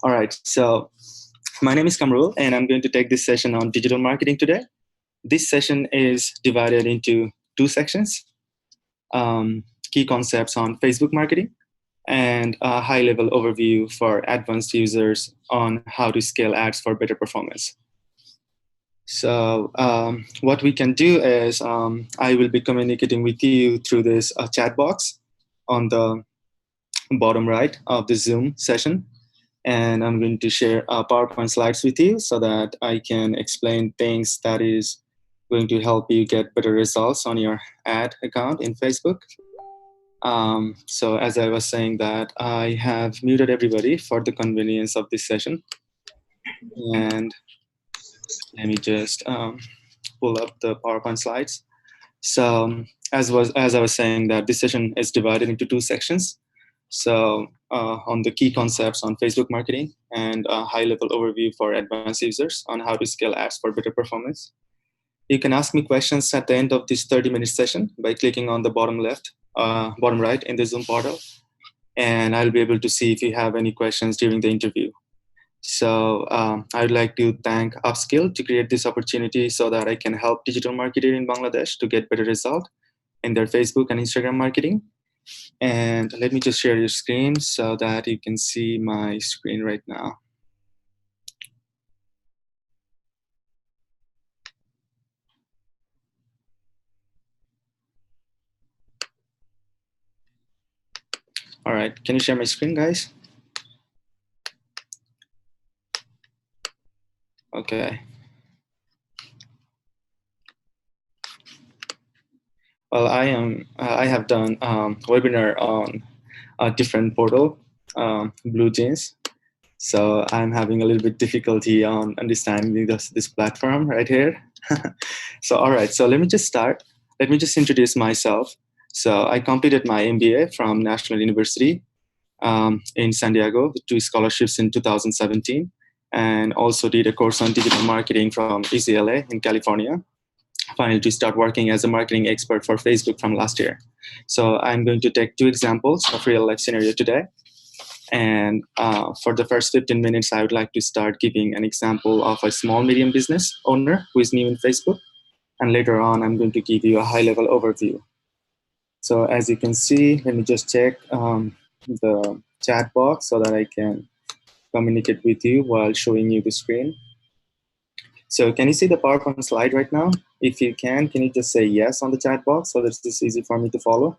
All right, so my name is Kamrul, and I'm going to take this session on digital marketing today. This session is divided into two sections, key concepts on Facebook marketing and a high-level overview for advanced users on how to scale ads for better performance. So what we can do is I will be communicating with you through this chat box on the bottom right of the Zoom session. And I'm going to share PowerPoint slides with you so that I can explain things that is going to help you get better results on your ad account in Facebook. So as I was saying that I have muted everybody for the convenience of this session. And let me just pull up the PowerPoint slides. So as I was saying that this session is divided into two sections. So on the key concepts on Facebook marketing and a high-level overview for advanced users on how to scale ads for better performance. You can ask me questions at the end of this 30-minute session by clicking on the bottom right in the Zoom portal, and I'll be able to see if you have any questions during the interview. So I would like to thank UpSkill to create this opportunity so that I can help digital marketers in Bangladesh to get better result in their Facebook and Instagram marketing. And let me just share your screen so that you can see my screen right now. All right, can you share my screen, guys? Okay. Well, I have done webinar on a different portal, Blue Jeans. So I'm having a little bit difficulty on understanding this platform right here. So, all right, so let me just start. Let me just introduce myself. So I completed my MBA from National University in San Diego with 2 scholarships in 2017, and also did a course on digital marketing from UCLA in California. Finally, to start working as a marketing expert for Facebook from last year. So I'm going to take 2 examples of real life scenario today. And for the first 15 minutes, I would like to start giving an example of a small medium business owner who is new in Facebook. And later on, I'm going to give you a high level overview. So as you can see, let me just check the chat box so that I can communicate with you while showing you the screen. So can you see the PowerPoint slide right now? If you can you just say yes on the chat box so that it's easy for me to follow?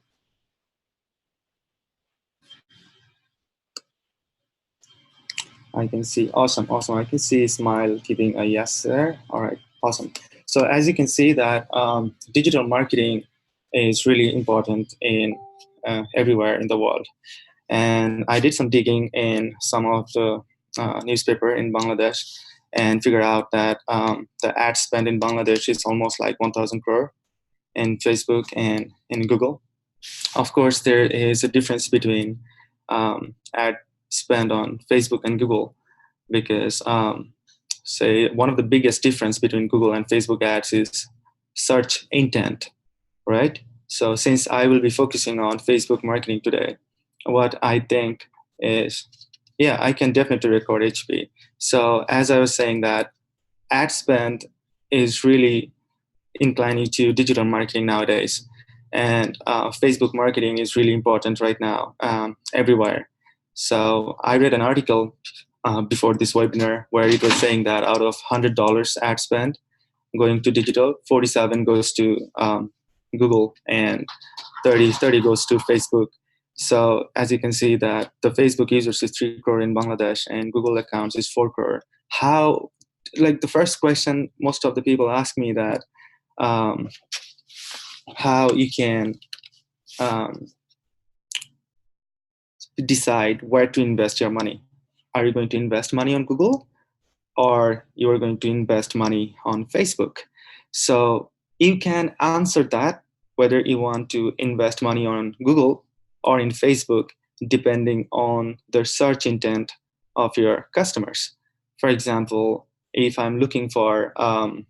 I can see, awesome. I can see Smile giving a yes there. All right, awesome. So as you can see that digital marketing is really important in everywhere in the world. And I did some digging in some of the newspaper in Bangladesh and figure out that the ad spend in Bangladesh is almost like 1,000 crore in Facebook and in Google. Of course, there is a difference between ad spend on Facebook and Google because, say, one of the biggest difference between Google and Facebook ads is search intent, right? So since I will be focusing on Facebook marketing today, what I think is, yeah, I can definitely record HP. So as I was saying that ad spend is really inclining to digital marketing nowadays. And Facebook marketing is really important right now everywhere. So I read an article before this webinar where it was saying that out of $100 ad spend going to digital, 47 goes to Google and 30 goes to Facebook. So as you can see that the Facebook users is 3 crore in Bangladesh and Google accounts is 4 crore. How, like the first question most of the people ask me that, how you can decide where to invest your money. Are you going to invest money on Google or you are going to invest money on Facebook? So you can answer that whether you want to invest money on Google or in Facebook, depending on the search intent of your customers. For example, if I'm looking for, I'm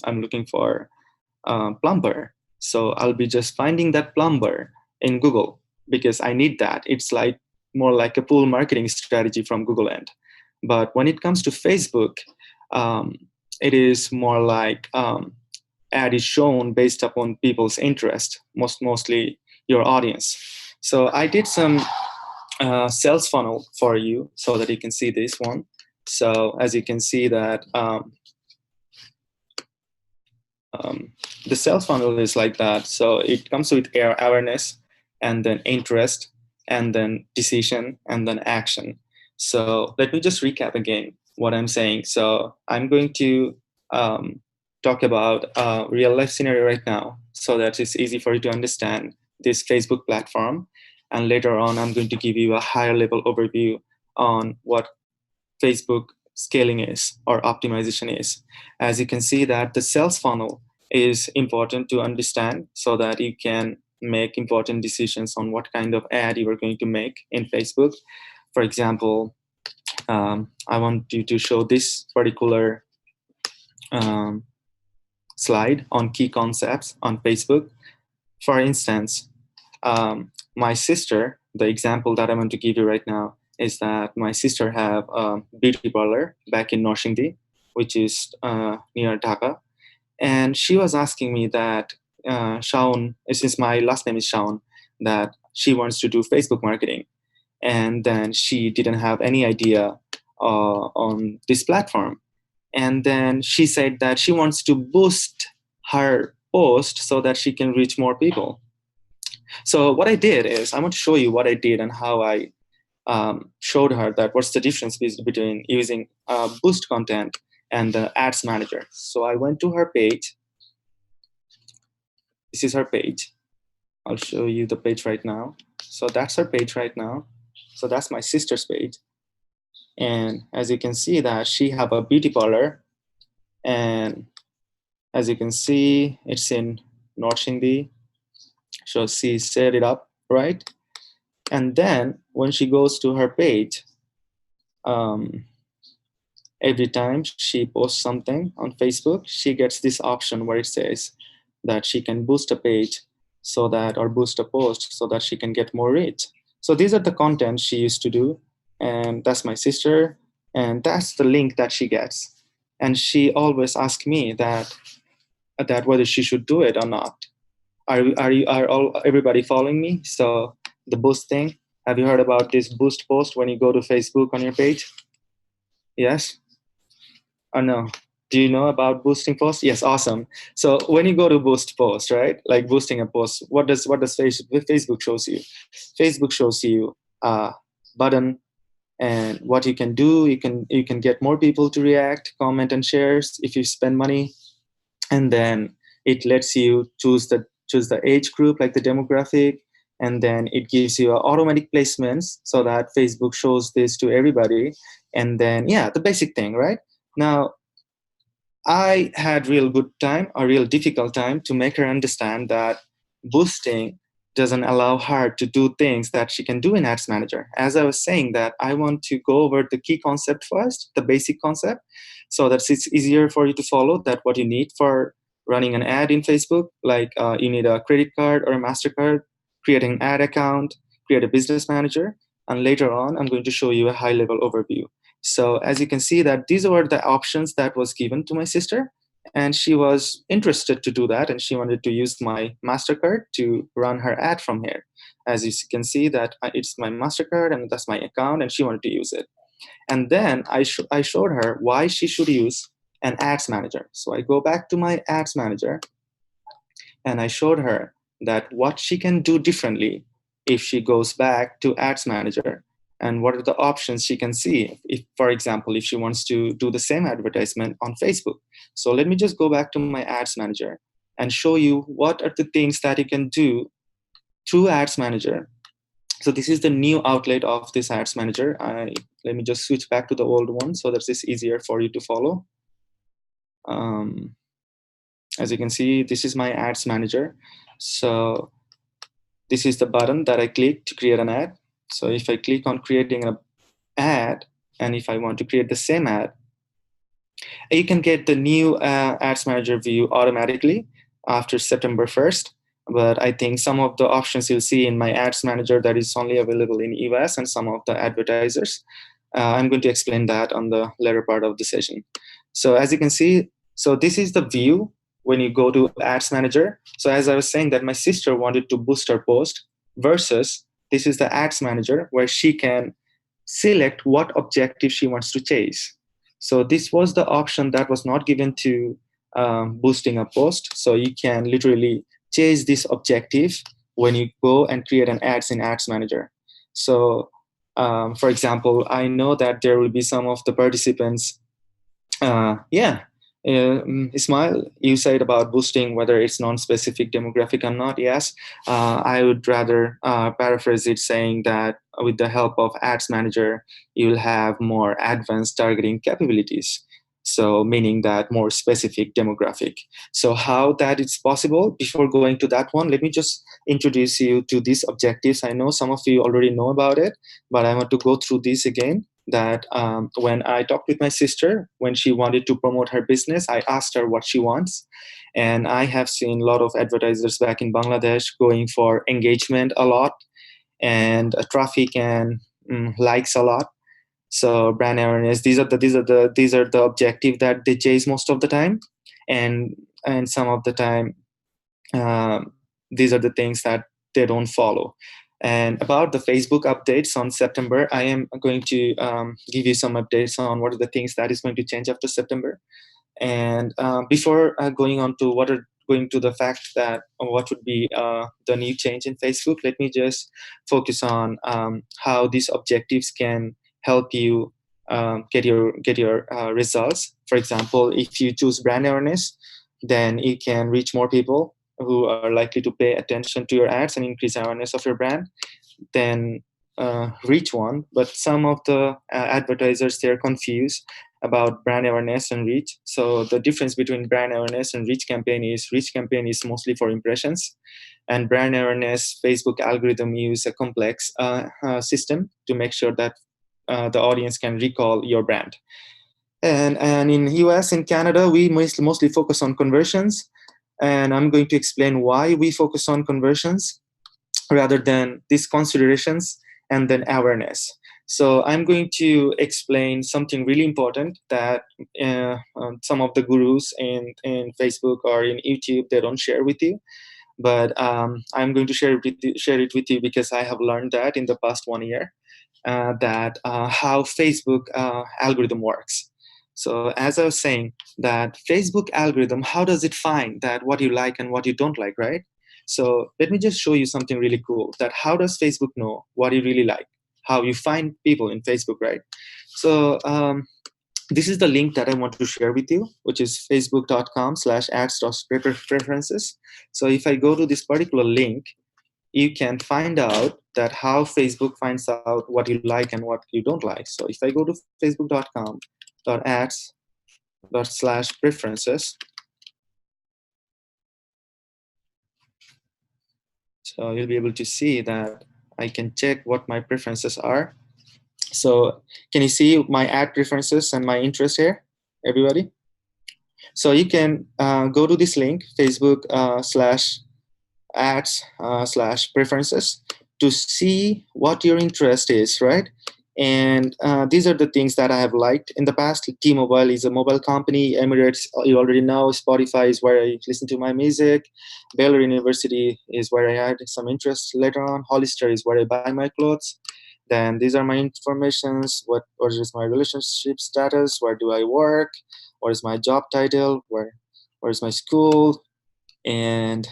looking for plumber. So I'll be just finding that plumber in Google because I need that. It's like more like a pull marketing strategy from Google end. But when it comes to Facebook, it is more like ad is shown based upon people's interest, mostly your audience. So I did some sales funnel for you so that you can see this one. So as you can see that the sales funnel is like that. So it comes with awareness, and then interest, and then decision, and then action. So let me just recap again what I'm saying. So I'm going to talk about a real life scenario right now so that it's easy for you to understand this Facebook platform. And later on, I'm going to give you a higher level overview on what Facebook scaling is or optimization is. As you can see that the sales funnel is important to understand so that you can make important decisions on what kind of ad you are going to make in Facebook. For example, I want you to show this particular slide on key concepts on Facebook. For instance, my sister, the example that I want to give you right now is that my sister have a beauty parlor back in Norsingdi, which is near Dhaka. And she was asking me that, Shaun, since my last name is Shaun, that she wants to do Facebook marketing. And then she didn't have any idea on this platform. And then she said that she wants to boost her post so that she can reach more people. So what I did is I want to show you what I did and how I showed her that what's the difference between using boost content and the ads manager. So I went to her page. This is her page. I'll show you the page right now. So that's her page right now. So that's my sister's page. And as you can see that she have a beauty parlor. And as you can see, it's in Norsingdi. So she set it up, right? And then when she goes to her page, every time she posts something on Facebook, she gets this option where it says that she can boost a page so that, or boost a post so that she can get more reach. So these are the content she used to do. And that's my sister. And that's the link that she gets. And she always asks me that whether she should do it or not. Are everybody following me? So the boost thing, have you heard about this boost post when you go to Facebook on your page? Yes or no? Do you know about boosting posts? Yes, awesome. So when you go to boost post, right, like boosting a post, what does Facebook shows you? Facebook shows you a button and what you can do. You can get more people to react, comment, and shares if you spend money, and then it lets you choose the age group, like the demographic, and then it gives you automatic placements so that Facebook shows this to everybody. And then, yeah, the basic thing, right? Now, I had a real difficult time to make her understand that boosting doesn't allow her to do things that she can do in Ads Manager. As I was saying, that I want to go over the key concept first, the basic concept, so that it's easier for you to follow that what you need for running an ad in Facebook. Like you need a credit card or a MasterCard, create an ad account, create a business manager, and later on, I'm going to show you a high-level overview. So as you can see that these were the options that was given to my sister, and she was interested to do that, and she wanted to use my MasterCard to run her ad from here. As you can see that it's my MasterCard and that's my account, and she wanted to use it. And then I showed her why she should use an ads manager. So I go back to my ads manager and I showed her that what she can do differently if she goes back to ads manager, and what are the options she can see if, for example, if she wants to do the same advertisement on Facebook. So let me just go back to my ads manager and show you what are the things that you can do through ads manager. So this is the new outlet of this ads manager. Let me just switch back to the old one so that it's easier for you to follow. As you can see, this is my ads manager. So this is the button that I click to create an ad. So if I click on creating an ad, and if I want to create the same ad, you can get the new ads manager view automatically after September 1st. But I think some of the options you'll see in my ads manager that is only available in US and some of the advertisers. I'm going to explain that on the later part of the session. So as you can see, so this is the view when you go to ads manager. So as I was saying that my sister wanted to boost her post versus this is the ads manager where she can select what objective she wants to chase. So this was the option that was not given to boosting a post. So you can literally chase this objective when you go and create an ads in ads manager. So for example, I know that there will be some of the participants yeah. Ismail, you said about boosting whether it's non-specific demographic or not. Yes, I would rather paraphrase it saying that with the help of Ads Manager, you'll have more advanced targeting capabilities. So meaning that more specific demographic. So how that is possible, before going to that one, let me just introduce you to these objectives. I know some of you already know about it, but I want to go through this again that when I talked with my sister, when she wanted to promote her business, I asked her what she wants. And I have seen a lot of advertisers back in Bangladesh going for engagement a lot and traffic and likes a lot. So brand awareness, these are the objective that they chase most of the time. And some of the time, these are the things that they don't follow. And about the Facebook updates on September, I am going to give you some updates on what are the things that is going to change after September. And before going on to going to the fact that what would be the new change in Facebook, let me just focus on how these objectives can help you get your results. For example, if you choose brand awareness, then you can reach more people who are likely to pay attention to your ads and increase awareness of your brand. Then reach one. But some of the advertisers, they're confused about brand awareness and reach. So the difference between brand awareness and reach campaign is mostly for impressions, and brand awareness Facebook algorithm use a complex system to make sure that the audience can recall your brand. And in US and Canada, we mostly focus on conversions, and I'm going to explain why we focus on conversions rather than these considerations and then awareness. So I'm going to explain something really important that some of the gurus in Facebook or in YouTube, they don't share with you. But I'm going to share it with you because I have learned that in the past 1 year, that how Facebook algorithm works. So as I was saying, that Facebook algorithm, how does it find that what you like and what you don't like, right? So let me just show you something really cool, that how does Facebook know what you really like, how you find people in Facebook, right? So this is the link that I want to share with you, which is facebook.com/ads.preferences. So if I go to this particular link, you can find out that how Facebook finds out what you like and what you don't like. So if I go to facebook.com.ads.preferences, so you'll be able to see that I can check what my preferences are. So can you see my ad preferences and my interest here, everybody? So you can go to this link, Facebook /ads/preferences, to see what your interest is, right? And these are the things that I have liked in the past. T-Mobile is a mobile company. Emirates, you already know. Spotify is where I listen to my music. Baylor University is where I had some interest later on. Hollister is where I buy my clothes. Then these are my informations. What is my relationship status? Where do I work? What is my job title? Where is my school? And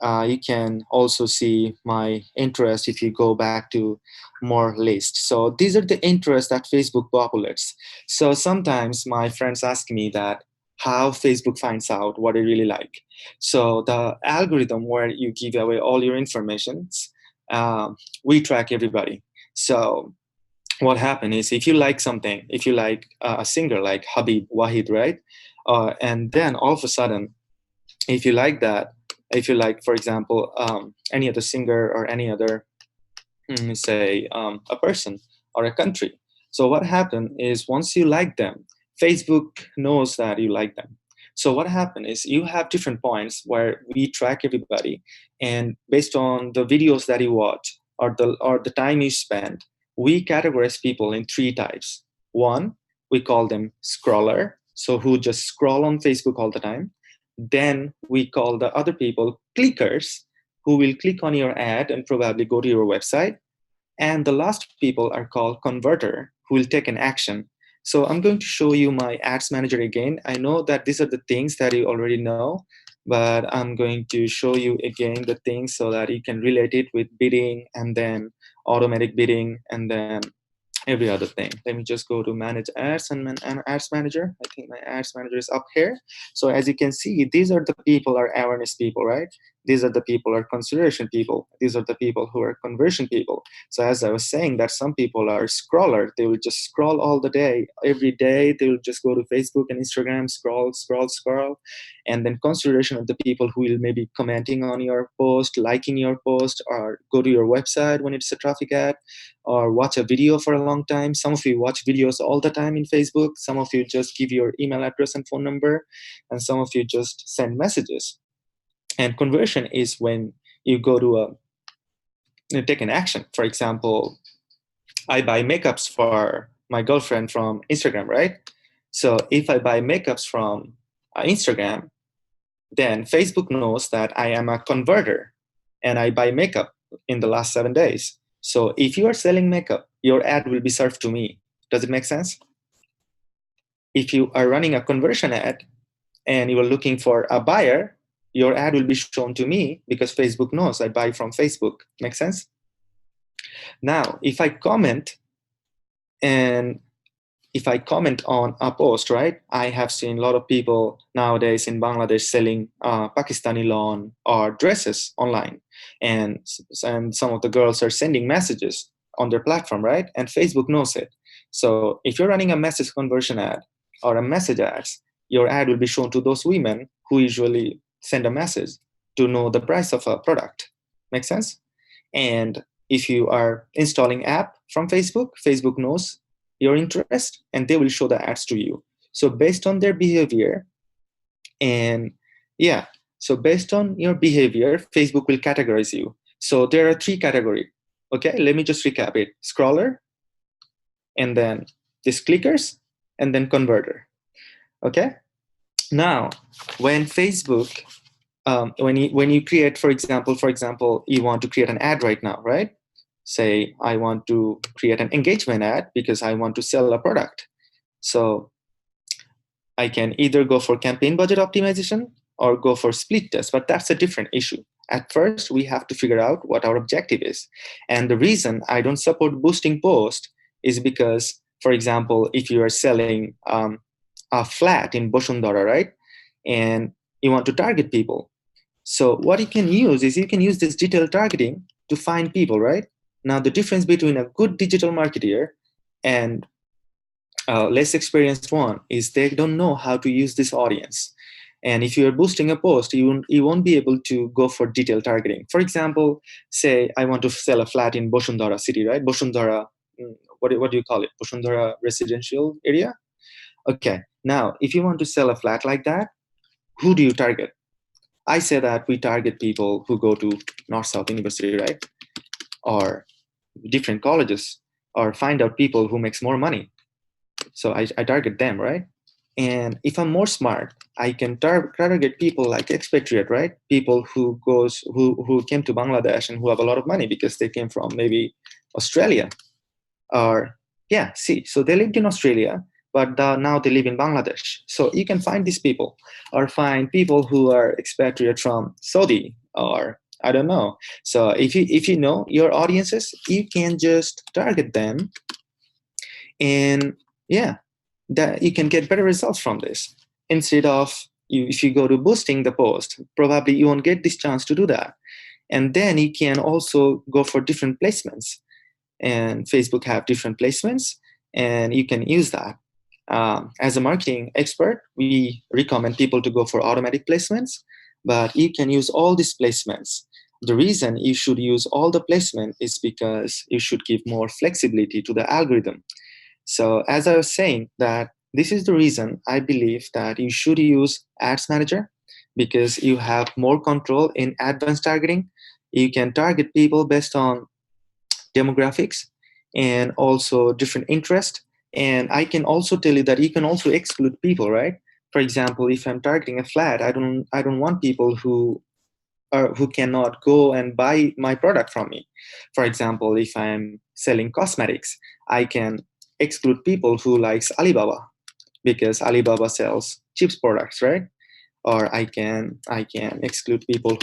you can also see my interest if you go back to more list. So these are the interests that Facebook populates. So sometimes my friends ask me that how Facebook finds out what I really like. So the algorithm where you give away all your informations, we track everybody. So what happened is, if you like something, if you like a singer like Habib Wahid, right? And then all of a sudden, if you like that, if you like, for example, any other singer or any other, say, a person or a country. So what happened is, once you like them, Facebook knows that you like them. So what happened is you have different points where we track everybody, and based on the videos that you watch or the time you spend, we categorize people in 3 types. One, we call them scroller, so who just scroll on Facebook all the time. Then we call the other people clickers, who will click on your ad and probably go to your website. And the last people are called converter, who will take an action. So I'm going to show you my ads manager again. I know that these are the things that you already know, but I'm going to show you again the things so that you can relate it with bidding and then automatic bidding and then every other thing. Let me just go to manage ads and ads manager. I think my ads manager is up here. So as you can see, these are the people are awareness people, right? These are the people are consideration people. These are the people who are conversion people. So as I was saying, that some people are scroller. They will just scroll all the day. Every day they will just go to Facebook and Instagram, scroll, scroll, scroll. And then consideration of the people who will maybe commenting on your post, liking your post, or go to your website when it's a traffic ad, or watch a video for a long time. Some of you watch videos all the time in Facebook. Some of you just give your email address and phone number, and some of you just send messages. And conversion is when you go to take an action. For example, I buy makeups for my girlfriend from Instagram, right? So if I buy makeups from Instagram, then Facebook knows that I am a converter and I buy makeup in the last 7 days. So if you are selling makeup, your ad will be served to me. Does it make sense? If you are running a conversion ad and you are looking for a buyer, your ad will be shown to me because Facebook knows I buy from Facebook. Make sense? Now, if I comment on a post, right? I have seen a lot of people nowadays in Bangladesh selling Pakistani lawn or dresses online. And some of the girls are sending messages on their platform, right? And Facebook knows it. So if you're running a message conversion ad or a message ads, your ad will be shown to those women who usually send a message to know the price of a product. Make sense? And if you are installing app from Facebook, Facebook knows your interest and they will show the ads to you. So based on their behavior, and yeah, so based on your behavior, Facebook will categorize you. So there are 3 categories. Okay, let me just recap it. Scroller, and then this clickers, and then converter. Okay, now when Facebook, when you create, for example, you want to create an ad right now, right? Say I want to create an engagement ad because I want to sell a product. So I can either go for campaign budget optimization or go for split test, but that's a different issue. At first, we have to figure out what our objective is. And the reason I don't support boosting post is because, for example, if you are selling a flat in Bosundara, right? And you want to target people. So what you can use is you can use this detailed targeting to find people, right? Now, the difference between a good digital marketer and less experienced one is they don't know how to use this audience. And if you're boosting a post, you won't be able to go for detailed targeting. For example, say I want to sell a flat in Bosundara city, right? Bosundara, what do you call it? Bosundara residential area? Okay, now if you want to sell a flat like that, who do you target? I say that we target people who go to North-South University, right? Or different colleges, or find out people who makes more money. So I target them, right? And if I'm more smart, I can target people like expatriate, right? People who came to Bangladesh and who have a lot of money because they came from maybe Australia, or so they lived in Australia, but now they live in Bangladesh. So you can find these people, or find people who are expatriate from Saudi, or I don't know. So if you know your audiences, you can just target them, and that you can get better results from this. Instead of if you go to boosting the post, probably you won't get this chance to do that. And then you can also go for different placements. And Facebook have different placements, and you can use that. As a marketing expert, we recommend people to go for automatic placements, but you can use all these placements. The reason you should use all the placement is because you should give more flexibility to the algorithm. So as I was saying, that This is the reason I believe that you should use Ads Manager, because you have more control in advanced targeting. You can target people based on demographics and also different interest. And I can also tell you that you can also exclude people, right? For example, if I'm targeting a flat, I don't want people who cannot go and buy my product from me. For example, if I'm selling cosmetics, I can exclude people who likes Alibaba, because Alibaba sells cheap products, right? Or I can exclude people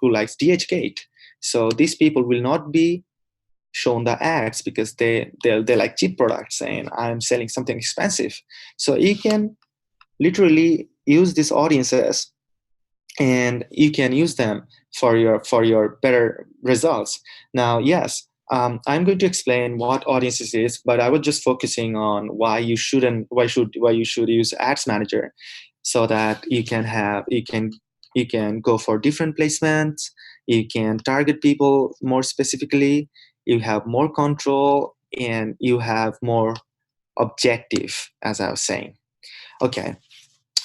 who likes DHgate. So these people will not be shown the ads because they like cheap products and I'm selling something expensive. So you can literally use these audiences and you can use them for your better results. Now, yes, I'm going to explain what audiences is, but I was just focusing on why you should use Ads Manager, so that you can go for different placements, you can target people more specifically, you have more control, and you have more objective, as I was saying. Okay,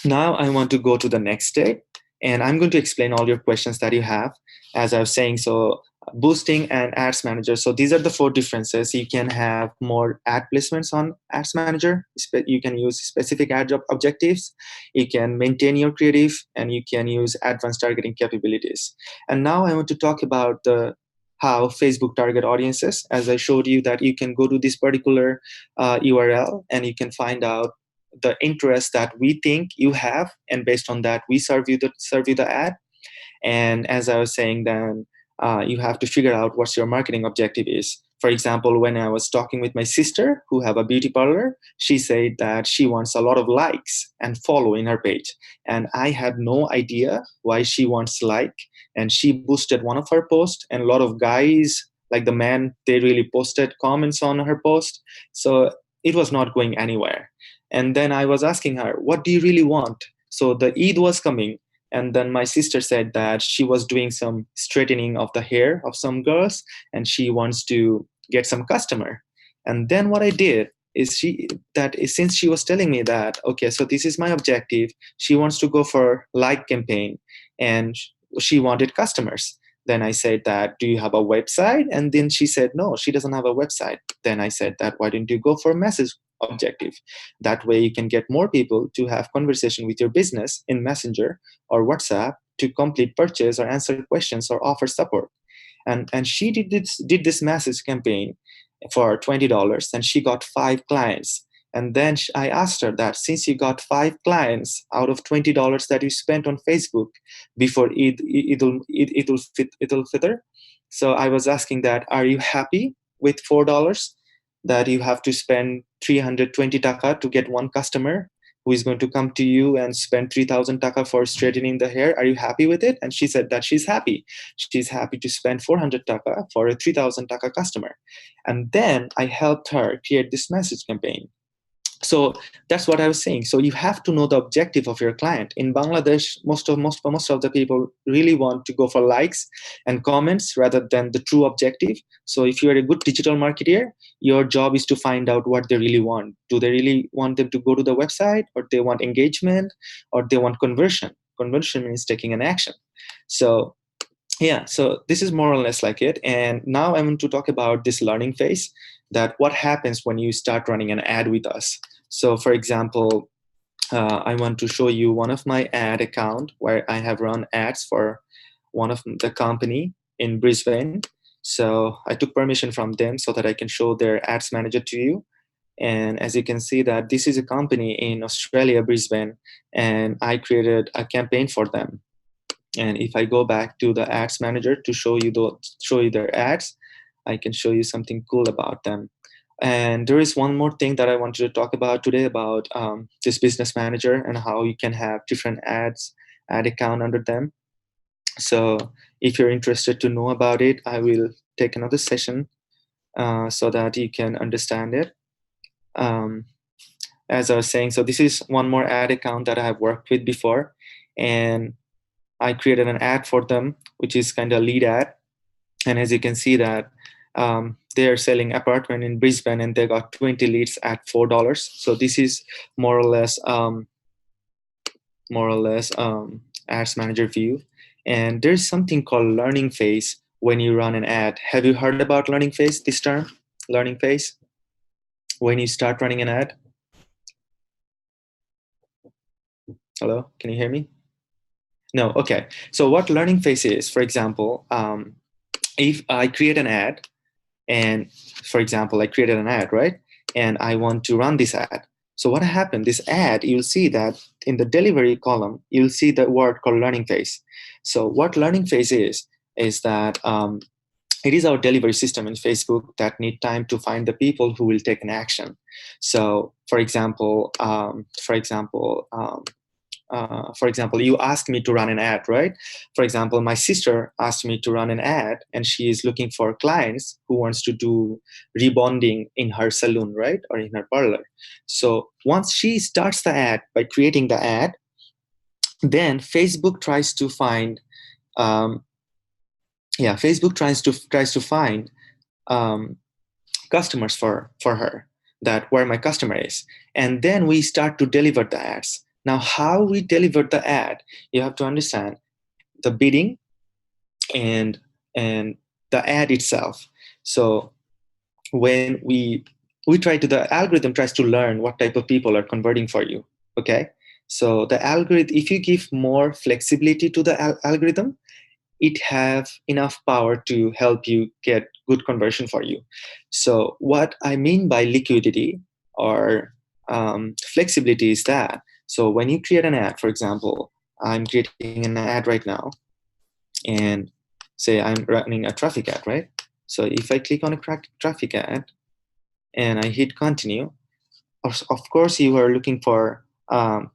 now I want to go to the next step, and I'm going to explain all your questions that you have, as I was saying. So boosting and ads manager. So these are the four differences. You can have more ad placements on ads manager. You can use specific ad objectives. You can maintain your creative, and you can use advanced targeting capabilities. And now I want to talk about the how Facebook target audiences. As I showed you that you can go to this particular URL and you can find out the interest that we think you have, and based on that we serve you the ad. And as I was saying, then you have to figure out what's your marketing objective is. For example, when I was talking with my sister who have a beauty parlor, she said that she wants a lot of likes and follow in her page, and I had no idea why she wants like. And she boosted one of her posts, and a lot of guys, like the men, they really posted comments on her post. So it was not going anywhere. And then I was asking her, what do you really want? So the Eid was coming, and then my sister said that she was doing some straightening of the hair of some girls, and she wants to get some customer. And then what I did is since she was telling me that, okay, so this is my objective, she wants to go for like campaign, and she wanted customers. Then I said that, do you have a website? And then she said, no, she doesn't have a website. Then I said that, why don't you go for a message objective? That way you can get more people to have conversation with your business in Messenger or WhatsApp to complete purchase or answer questions or offer support. And she did this message campaign for $20, and she got 5 clients. And then I asked her that, since you got 5 clients out of $20 that you spent on Facebook before Idul Fitr, so I was asking that, are you happy with $4 that you have to spend 320 taka to get one customer who is going to come to you and spend 3,000 taka for straightening the hair? Are you happy with it? And she said that she's happy. She's happy to spend 400 taka for a 3,000 taka customer. And then I helped her create this message campaign. So that's what I was saying. So you have to know the objective of your client. In Bangladesh, most of the people really want to go for likes and comments rather than the true objective. So if you're a good digital marketer, your job is to find out what they really want. Do they really want them to go to the website, or they want engagement, or they want conversion? Conversion means taking an action. So yeah, so this is more or less like it. And now I want to talk about this learning phase, that what happens when you start running an ad with us. So for example, I want to show you one of my ad account where I have run ads for one of the company in Brisbane. So I took permission from them so that I can show their ads manager to you. And as you can see that this is a company in Australia, Brisbane, and I created a campaign for them. And if I go back to the ads manager to show you their ads, I can show you something cool about them. And there is one more thing that I wanted to talk about today about this business manager and how you can have different ad account under them. So if you're interested to know about it, I will take another session so that you can understand it. As I was saying, so this is one more ad account that I have worked with before, and I created an ad for them, which is kind of lead ad. And as you can see that they're selling apartment in Brisbane and they got 20 leads at $4. So this is more or less ads manager view. And there's something called learning phase when you run an ad. Have you heard about learning phase, this term, learning phase, when you start running an ad? Hello, can you hear me? No, okay. So what learning phase is, for example, if I create an ad, and for example, I created an ad, right? And I want to run this ad. So what happened, this ad, you'll see that in the delivery column, you'll see the word called learning phase. So what learning phase is that it is our delivery system in Facebook that need time to find the people who will take an action. So for example, you asked me to run an ad, right? For example, my sister asked me to run an ad, and she is looking for clients who wants to do rebonding in her salon, right? Or in her parlor. So once she starts the ad by creating the ad, then Facebook tries to find, Facebook tries to find customers for her, that where my customer is. And then we start to deliver the ads. Now, how we deliver the ad, you have to understand the bidding and the ad itself. So when the algorithm tries to learn what type of people are converting for you. Okay. So the algorithm, if you give more flexibility to the algorithm, it have enough power to help you get good conversion for you. So what I mean by liquidity or flexibility is that, so when you create an ad, for example, I'm creating an ad right now, and say I'm running a traffic ad, right? So if I click on a traffic ad and I hit continue, of course you are looking for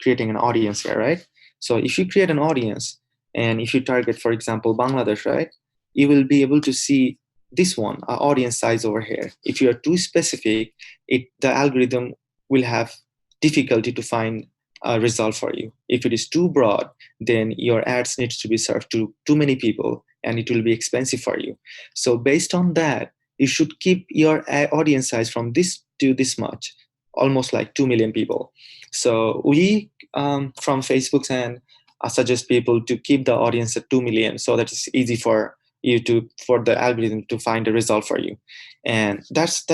creating an audience here, right? So if you create an audience, and if you target, for example, Bangladesh, right, you will be able to see this one, audience size over here. If you are too specific, the algorithm will have difficulty to find a result for you. If it is too broad, then your ads needs to be served to too many people, and it will be expensive for you. So based on that, you should keep your audience size from this to this much, almost like 2 million people. So we from Facebook's end, I suggest people to keep the audience at 2 million, so that it's easy for the algorithm to find a result for you. And that's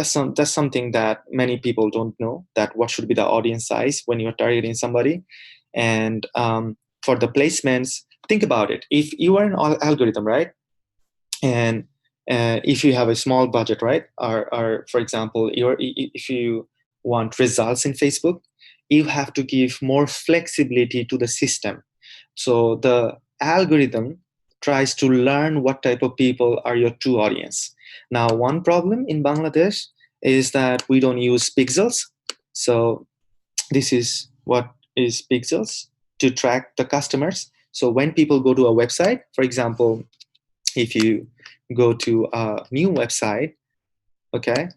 something that many people don't know, that what should be the audience size when you're targeting somebody. And for the placements, think about it. If you are an algorithm, right, and if you have a small budget, right, or for example, if you want results in Facebook, you have to give more flexibility to the system. So the algorithm tries to learn what type of people are your true audience. Now, one problem in Bangladesh is that we don't use pixels. So this is what is pixels to track the customers. So when people go to a website, for example, if you go to a new website, okay,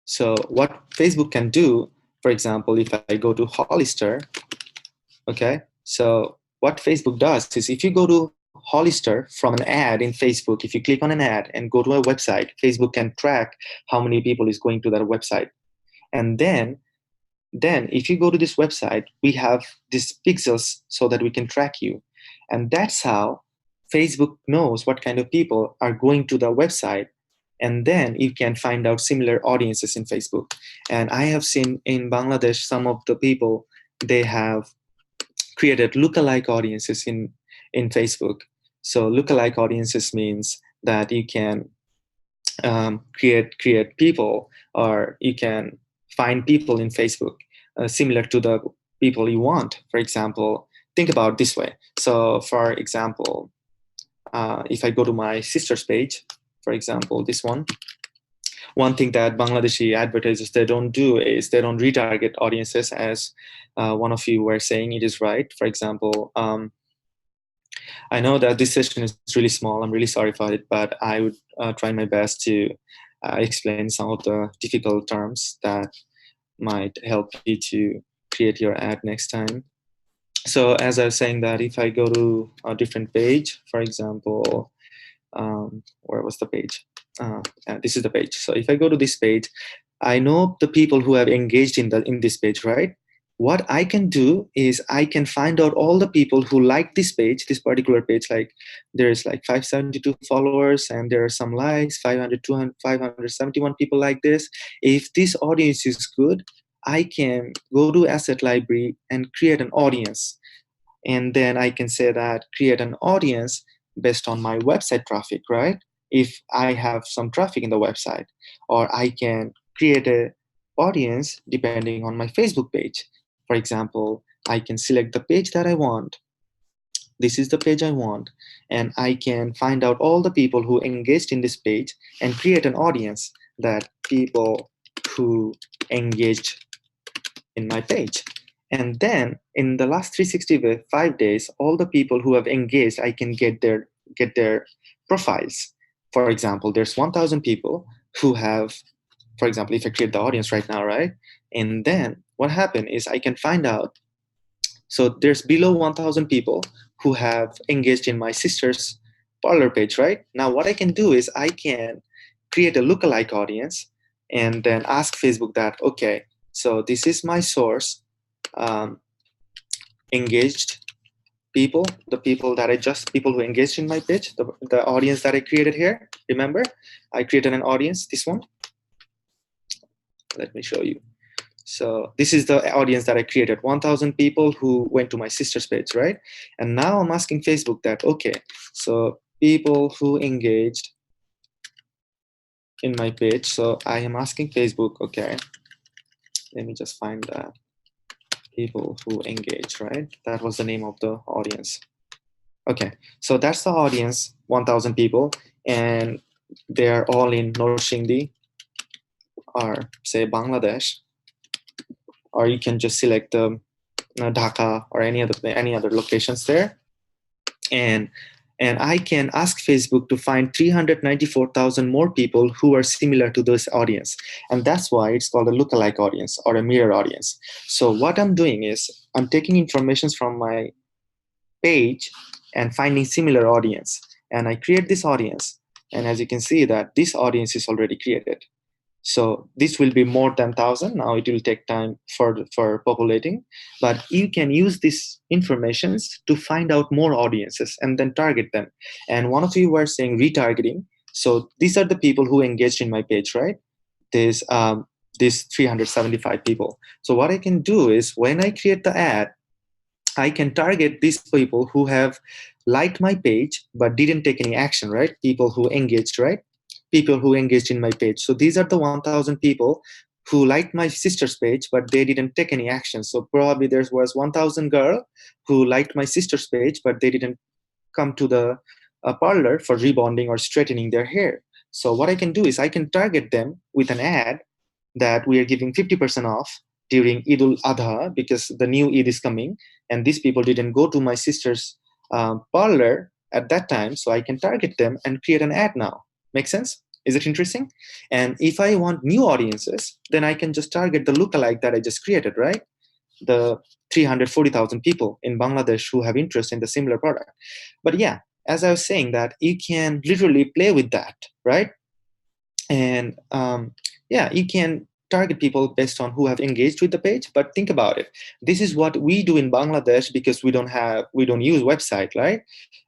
so what Facebook can do, for example, if I go to Hollister, okay, so what Facebook does is, if you go to Hollister from an ad in Facebook, if you click on an ad and go to a website, Facebook can track how many people is going to that website. And then if you go to this website, we have these pixels so that we can track you. And that's how Facebook knows what kind of people are going to the website. And then you can find out similar audiences in Facebook. And I have seen in Bangladesh, some of the people, they have created lookalike audiences in Facebook. So lookalike audiences means that you can create people, or you can find people in Facebook similar to the people you want. For example, think about this way. So for example, if I go to my sister's page, for example, this one thing that Bangladeshi advertisers, they don't do is they don't retarget audiences, as one of you were saying. It is right. For example, I know that this session is really small. I'm really sorry for it, but I would try my best to explain some of the difficult terms that might help you to create your ad next time. So as I was saying, that if I go to a different page, for example, where was the page? this is the page. So if I go to this page, I know the people who have engaged in this page, right? What I can do is I can find out all the people who like this page, this particular page. Like there's like 572 followers and there are some likes, 500, 200, 571 people like this. If this audience is good, I can go to asset library and create an audience. And then I can say that create an audience based on my website traffic, right? If I have some traffic in the website, or I can create a audience depending on my Facebook page. For example, I can select the page that I want. This is the page I want, and I can find out all the people who engaged in this page and create an audience that people who engaged in my page. And then in the last 365 days, all the people who have engaged, I can get their profiles. For example, there's 1,000 people who have, for example, if I create the audience right now, right? And then what happened is I can find out, so there's below 1,000 people who have engaged in my sister's parlor page, right? Now what I can do is I can create a lookalike audience and then ask Facebook that, okay, so this is my source, engaged people, the people that people who engaged in my page, the audience that I created here. Remember, I created an audience, this one. Let me show you. So this is the audience that I created, 1,000 people who went to my sister's page, right? And now I'm asking Facebook that, okay, so people who engaged in my page. So I am asking Facebook, okay, let me just find that. People who engage, right? That was the name of the audience. Okay, so that's the audience, 1,000 people, and they're all in Norsingdi or say Bangladesh, or you can just select the Dhaka or any other locations there, and I can ask Facebook to find 394,000 more people who are similar to this audience. And that's why it's called a lookalike audience or a mirror audience. So what I'm doing is I'm taking information from my page and finding similar audience. And I create this audience. And as you can see that this audience is already created. So this will be more than 1,000. Now it will take time for populating, but you can use these informations to find out more audiences and then target them. And one of you were saying retargeting. So these are the people who engaged in my page, right? This 375 people. So what I can do is when I create the ad, I can target these people who have liked my page but didn't take any action, right? People who engaged, right? People who engaged in my page. So these are the 1,000 people who liked my sister's page, but they didn't take any action. So probably there was 1,000 girl who liked my sister's page, but they didn't come to the parlor for rebonding or straightening their hair. So what I can do is I can target them with an ad that we are giving 50% off during Eid al-Adha because the new Eid is coming, and these people didn't go to my sister's parlor at that time, so I can target them and create an ad now. Make sense? Is it interesting? And if I want new audiences, then I can just target the lookalike that I just created, right? The 340,000 people in Bangladesh who have interest in the similar product. But yeah, as I was saying that you can literally play with that, right? And yeah, you can target people based on who have engaged with the page. But think about it. This is what we do in Bangladesh because we don't use website, right?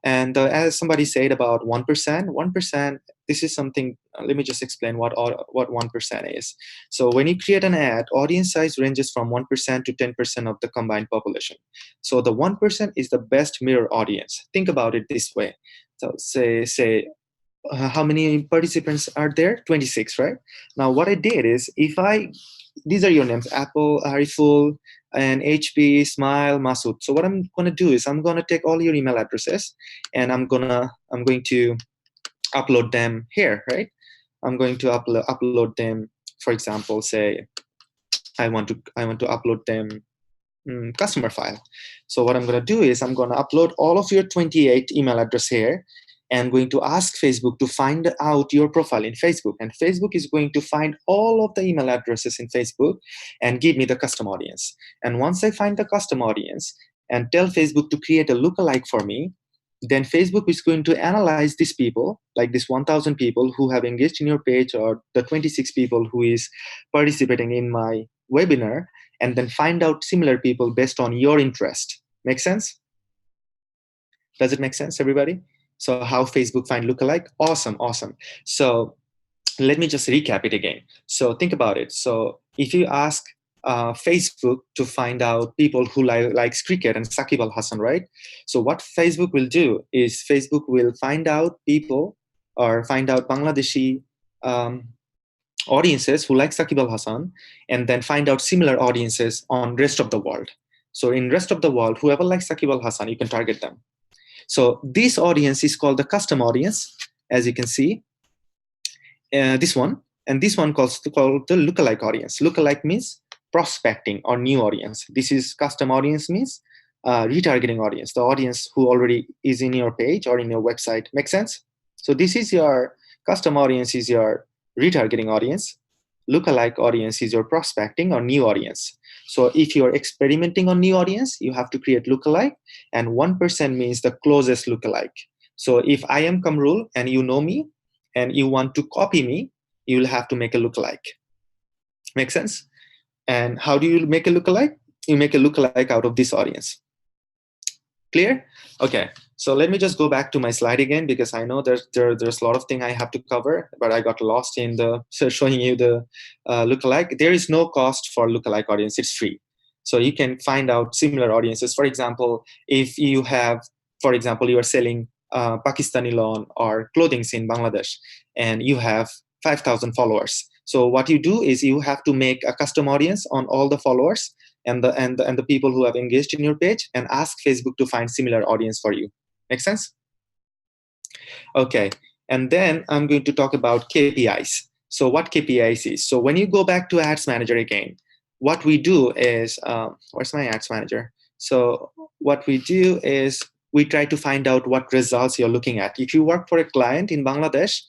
And as somebody said about 1%, this is something, let me just explain what 1% is. So when you create an ad, audience size ranges from 1% to 10% of the combined population. So the 1% is the best mirror audience. Think about it this way. So say how many participants are there? 26, right? Now what I did is these are your names, Apple, Ariful, and HP, Smile, Masood. So what I'm going to do is I'm going to take all your email addresses and I'm going to upload them here, right? I'm going to upload them. For example, say I want to upload them customer file. So what I'm going to do is I'm going to upload all of your 28 email address here, and going to ask Facebook to find out your profile in Facebook. And Facebook is going to find all of the email addresses in Facebook and give me the custom audience. And once I find the custom audience and tell Facebook to create a lookalike for me, then Facebook is going to analyze these people, like this 1,000 people who have engaged in your page, or the 26 people who is participating in my webinar, and then find out similar people based on your interest. Make sense? Does it make sense, everybody? So how Facebook find lookalike? Awesome, awesome. So let me just recap it again. So think about it. So if you ask Facebook to find out people who likes cricket and Sakib Al Hasan, right? So what Facebook will do is Facebook will find out people, or find out Bangladeshi audiences who like Sakib Al Hasan, and then find out similar audiences on rest of the world. So in rest of the world, whoever likes Sakib Al Hasan, you can target them. So this audience is called the custom audience, as you can see. This one, and this one called the lookalike audience. Lookalike means prospecting or new audience. This is custom audience, means retargeting audience, the audience who already is in your page or in your website. Make sense? So this is your custom audience, is your retargeting audience. Lookalike audience is your prospecting or new audience. So if you're experimenting on new audience, you have to create lookalike, and 1% means the closest lookalike. So if I am Kamrul and you know me, and you want to copy me, you will have to make a lookalike. Make sense? And how do you make a lookalike? You make a lookalike out of this audience. Clear? Okay. So let me just go back to my slide again, because I know there's a lot of things I have to cover, but I got lost in the showing you the lookalike. There is no cost for lookalike audience. It's free. So you can find out similar audiences. For example, if you have, for example, you are selling Pakistani lawn or clothing in Bangladesh, and you have 5,000 followers. So what you do is you have to make a custom audience on all the followers and the people who have engaged in your page, and ask Facebook to find similar audience for you. Make sense? Okay. And then I'm going to talk about KPIs. So what KPIs is? So when you go back to Ads Manager again, what we do is, where's my Ads Manager? So what we do is we try to find out what results you're looking at. If you work for a client in Bangladesh,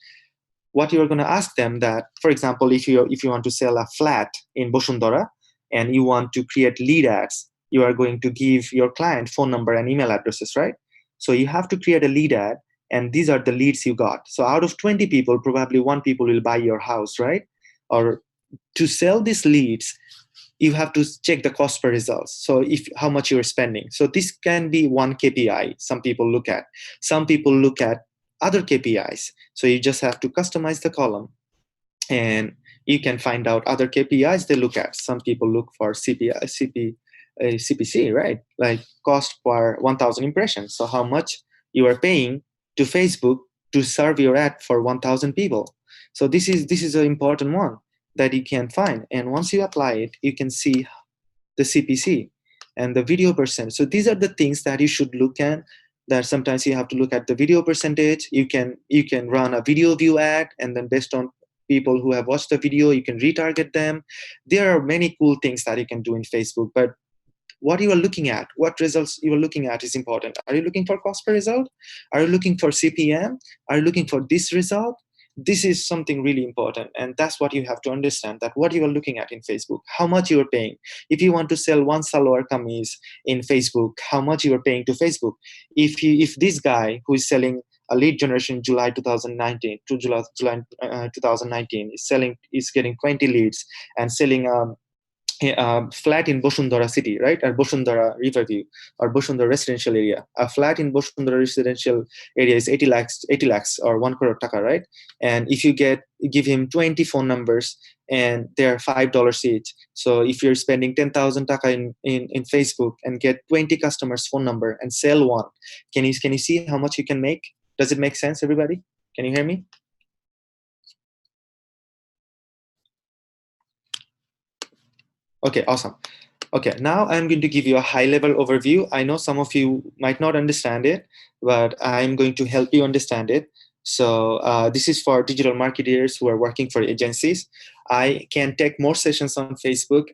what you're going to ask them that, for example, if you want to sell a flat in Bosundara and you want to create lead ads, you are going to give your client phone number and email addresses, right? So you have to create a lead ad, and these are the leads you got. So out of 20 people, probably 1 people will buy your house, right? Or to sell these leads, you have to check the cost per results. So how much you're spending. So this can be one KPI some people look at. Some people look at other KPIs. So you just have to customize the column, and you can find out other KPIs they look at. Some people look for CPC, right? Like cost per 1,000 impressions. So how much you are paying to Facebook to serve your ad for 1,000 people. So this is an important one that you can find. And once you apply it, you can see the CPC and the video percent. So these are the things that you should look at. That sometimes you have to look at the video percentage. You can run a video view ad, and then based on people who have watched the video, you can retarget them. There are many cool things that you can do in Facebook, but what you are looking at, what results you are looking at is important. Are you looking for cost per result? Are you looking for CPM? Are you looking for this result? This is something really important, and that's what you have to understand, that what you are looking at in Facebook, how much you are paying. If you want to sell one salwar kameez in Facebook, how much you are paying to Facebook. If this guy who is selling a lead generation July 2019 to July 2019 is getting 20 leads and selling flat in Bosundara city, right? Or Bosundara Riverview or Bosundara residential area. A flat in Bosundara residential area is 80 lakhs or 1 crore taka, right? And if you give him 20 phone numbers and they're $5 each. So if you're spending 10,000 taka in Facebook and get 20 customers phone number and sell one, can you see how much you can make? Does it make sense, everybody? Can you hear me? Okay, awesome. Okay, now I'm going to give you a high-level overview. I know some of you might not understand it, but I'm going to help you understand it. So this is for digital marketers who are working for agencies. I can take more sessions on Facebook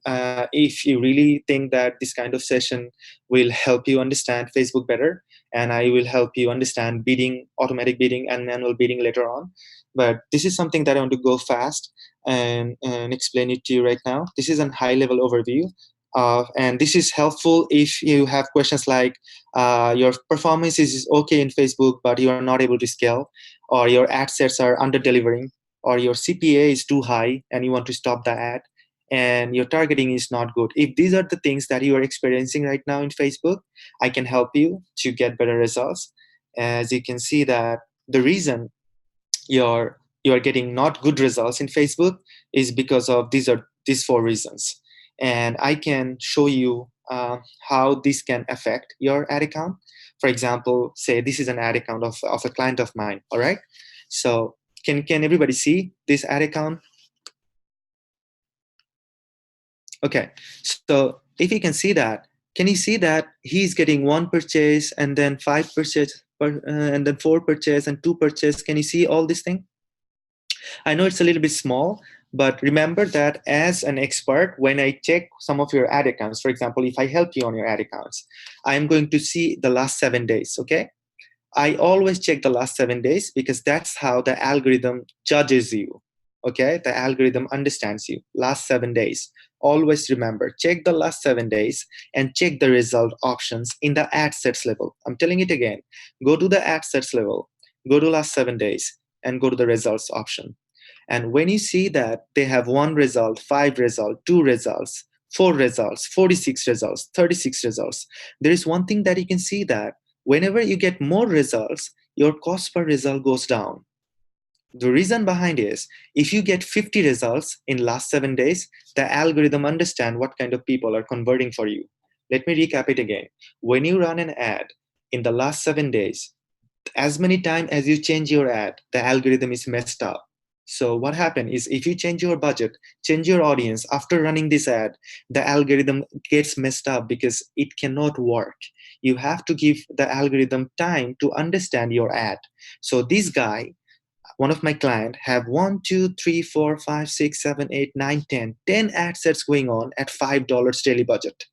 if you really think that this kind of session will help you understand Facebook better, and I will help you understand bidding, automatic bidding, and manual bidding later on. But this is something that I want to go fast and explain it to you right now. This is a high-level overview. And this is helpful if you have questions like your performance is okay in Facebook, but you are not able to scale, or your ad sets are under delivering, or your CPA is too high and you want to stop the ad, and your targeting is not good. If these are the things that you are experiencing right now in Facebook, I can help you to get better results. As you can see that the reason you are getting not good results in Facebook is because of these four reasons. And I can show you how this can affect your ad account. For example, say this is an ad account of a client of mine. All right. So can everybody see this ad account? Okay. So if you can see that, can you see that he's getting one purchase and then five purchase and then four purchase and two purchase? Can you see all this thing? I know it's a little bit small, but remember that as an expert, when I check some of your ad accounts, for example, if I help you on your ad accounts, I'm going to see the last 7 days, okay? I always check the last 7 days because that's how the algorithm judges you, okay? The algorithm understands you. Last 7 days. Always remember, check the last 7 days and check the result options in the ad sets level. I'm telling it again. Go to the ad sets level, go to last 7 days, and go to the results option. And when you see that they have one result, five results, two results, four results, 46 results, 36 results, there is one thing that you can see that whenever you get more results, your cost per result goes down. The reason behind is if you get 50 results in last 7 days, the algorithm understand what kind of people are converting for you. Let me recap it again. When you run an ad in the last 7 days, as many times as you change your ad, the algorithm is messed up. So what happened is if you change your budget, change your audience after running this ad, the algorithm gets messed up because it cannot work. You have to give the algorithm time to understand your ad. So this guy, one of my client, have 1, 2, 3, 4, 5, 6, 7, 8, 9, 10 ad sets going on at $5 daily budget.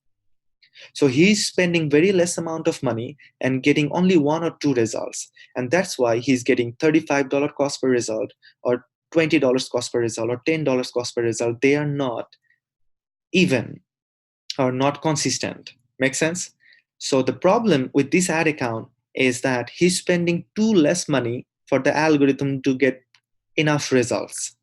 So he's spending very less amount of money and getting only one or two results. And that's why he's getting $35 cost per result or $20 cost per result or $10 cost per result. They are not even or not consistent. Make sense? So the problem with this ad account is that he's spending too less money for the algorithm to get enough results.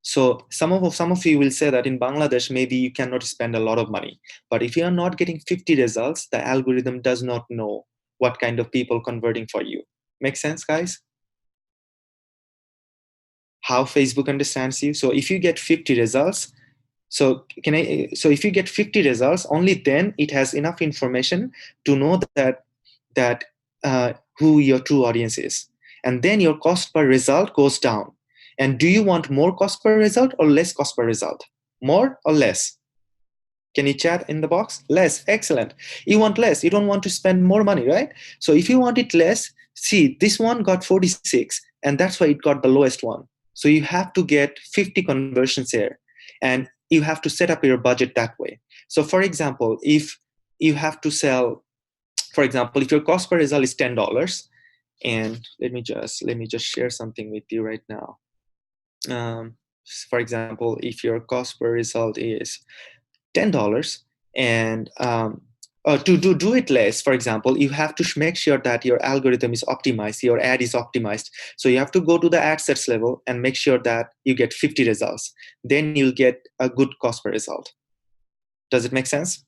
So some of you will say that in Bangladesh, maybe you cannot spend a lot of money. But if you are not getting 50 results, the algorithm does not know what kind of people converting for you. Make sense, guys? How Facebook understands you. So if you get 50 results, so if you get 50 results, only then it has enough information to know that who your true audience is. And then your cost per result goes down. And do you want more cost per result or less cost per result? More or less? Can you chat in the box? Less. Excellent. You want less. You don't want to spend more money, right? So if you want it less, see, this one got 46, and that's why it got the lowest one. So you have to get 50 conversions here, and you have to set up your budget that way. So for example, if you have to sell, for example, if your cost per result is $10, and let me just share something with you right now. For example, if your cost per result is $10 and to do it less, for example, you have to make sure that your algorithm is optimized, your ad is optimized. So you have to go to the ad sets level and make sure that you get 50 results. Then you'll get a good cost per result. Does it make sense?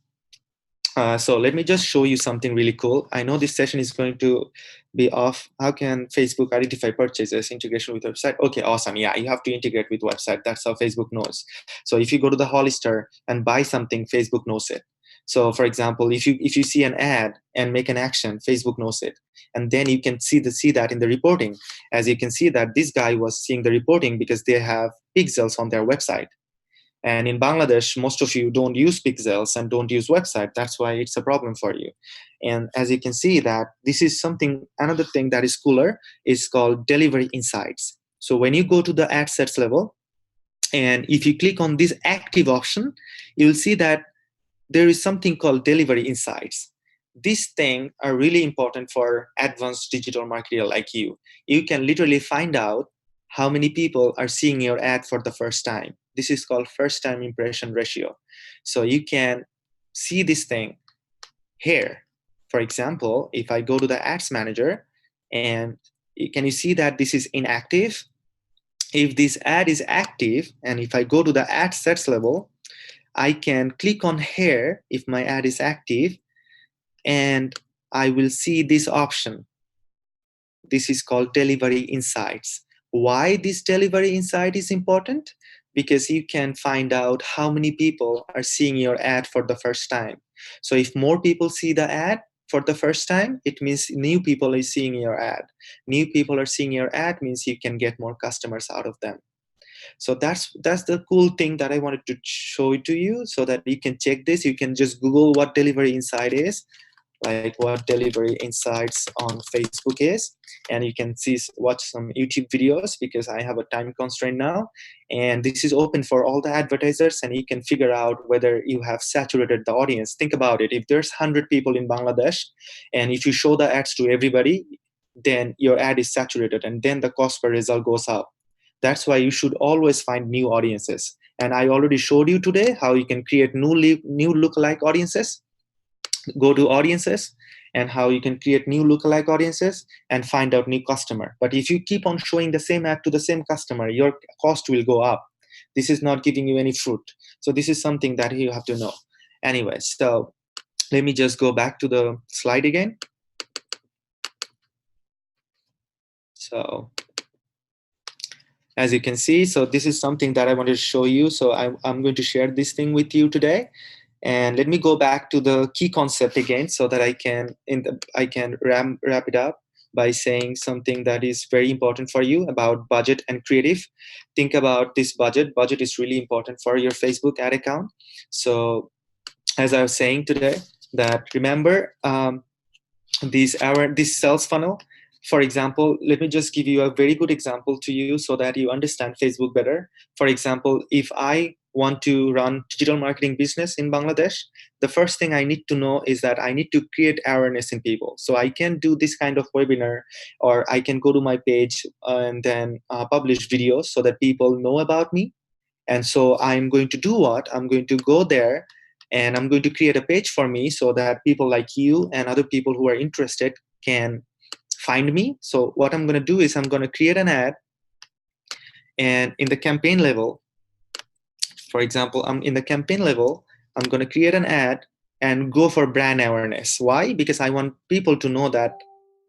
So let me just show you something really cool. I know this session is going to be off. How can Facebook identify purchases? Integration with website. Okay, awesome. Yeah, you have to integrate with website. That's how Facebook knows. So if you go to the Hollister and buy something, Facebook knows it. So for example, if you see an ad and make an action, Facebook knows it. And then you can see that in the reporting. As you can see that this guy was seeing the reporting because they have pixels on their website. And in Bangladesh, most of you don't use pixels and don't use website. That's why it's a problem for you. And as you can see that this is another thing that is cooler is called delivery insights. So when you go to the ad sets level, and if you click on this active option, you'll see that there is something called delivery insights. These things are really important for advanced digital marketer like you. You can literally find out how many people are seeing your ad for the first time. This is called first time impression ratio. So you can see this thing here. For example, if I go to the ads manager, and can you see that this is inactive? If this ad is active, and if I go to the ad sets level, I can click on here if my ad is active, and I will see this option. This is called Delivery Insights. Why this Delivery Insight is important? Because you can find out how many people are seeing your ad for the first time. So if more people see the ad for the first time, it means new people are seeing your ad. New people are seeing your ad means you can get more customers out of them. So that's the cool thing that I wanted to show it to you, so that you can check this. You can just Google what Delivery Insight is, like what Delivery Insights on Facebook is, and you can watch some YouTube videos, because I have a time constraint now, and this is open for all the advertisers, and you can figure out whether you have saturated the audience. Think about it. If there's 100 people in Bangladesh, and if you show the ads to everybody, then your ad is saturated, and then the cost per result goes up. That's why you should always find new audiences. And I already showed you today how you can create new lookalike audiences. Go to audiences, and how you can create new lookalike audiences and find out new customer. But if you keep on showing the same ad to the same customer, your cost will go up. This is not giving you any fruit. So this is something that you have to know. Anyway, so let me just go back to the slide again. So as you can see, so this is something that I wanted to show you. So I'm going to share this thing with you today. And let me go back to the key concept again, so that I can wrap it up by saying something that is very important for you about budget and creative. Think about this budget. Budget is really important for your Facebook ad account. So as I was saying today, that remember this sales funnel. For example, let me just give you a very good example to you, so that you understand Facebook better. For example, if I want to run digital marketing business in Bangladesh, the first thing I need to know is that I need to create awareness in people. So I can do this kind of webinar, or I can go to my page and then publish videos so that people know about me. And so I'm going to do what? I'm going to go there, and I'm going to create a page for me, so that people like you and other people who are interested can find me. So what I'm going to do is I'm going to create an ad, and in the campaign level, for example, I'm going to create an ad and go for brand awareness. Why? Because I want people to know that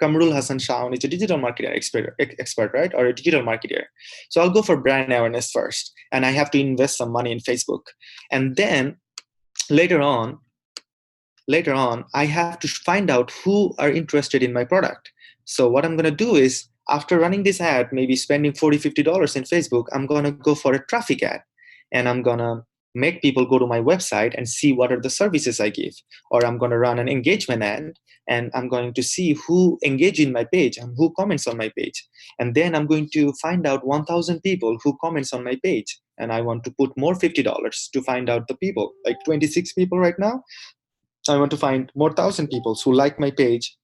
Kamrul Hassan Shaun is a digital marketer expert, right? Or a digital marketer. So I'll go for brand awareness first, and I have to invest some money in Facebook. And then later on, I have to find out who are interested in my product. So what I'm going to do is, after running this ad, maybe spending $40, $50 in Facebook, I'm going to go for a traffic ad, and I'm going to make people go to my website and see what are the services I give. Or I'm going to run an engagement ad, and I'm going to see who engage in my page and who comments on my page. And then I'm going to find out 1,000 people who comments on my page. And I want to put more $50 to find out the people, like 26 people right now. I want to find more 1,000 people who like my page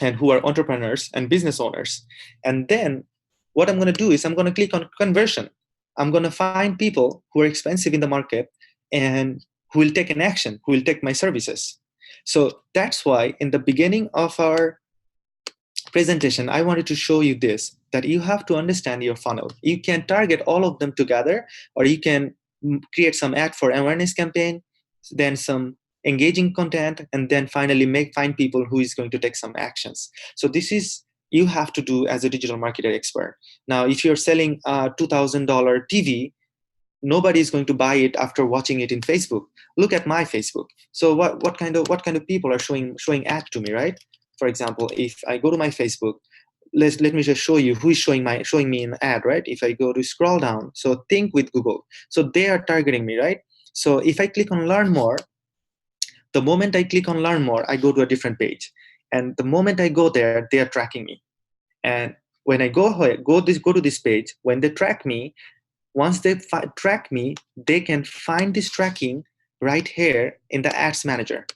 and who are entrepreneurs and business owners. And then what I'm going to do is I'm going to click on conversion. I'm going to find people who are expensive in the market and who will take an action, who will take my services. So that's why in the beginning of our presentation, I wanted to show you this, that you have to understand your funnel. You can target all of them together, or you can create some ad for awareness campaign, then some engaging content, and then finally find people who is going to take some actions. So this is you have to do as a digital marketer expert. Now, if you're selling a $2,000 TV, nobody is going to buy it after watching it in Facebook. Look at my Facebook. So what kind of people are showing ad to me, right? For example, if I go to my Facebook, let me just show you who is showing me an ad, right? If I go to scroll down, so think with Google. So they are targeting me, right? So if I click on learn more, the moment I click on learn more, I go to a different page. And the moment I go there, they are tracking me. And when I go to this page, when they track me, once they track me, they can find this tracking right here in the ads manager.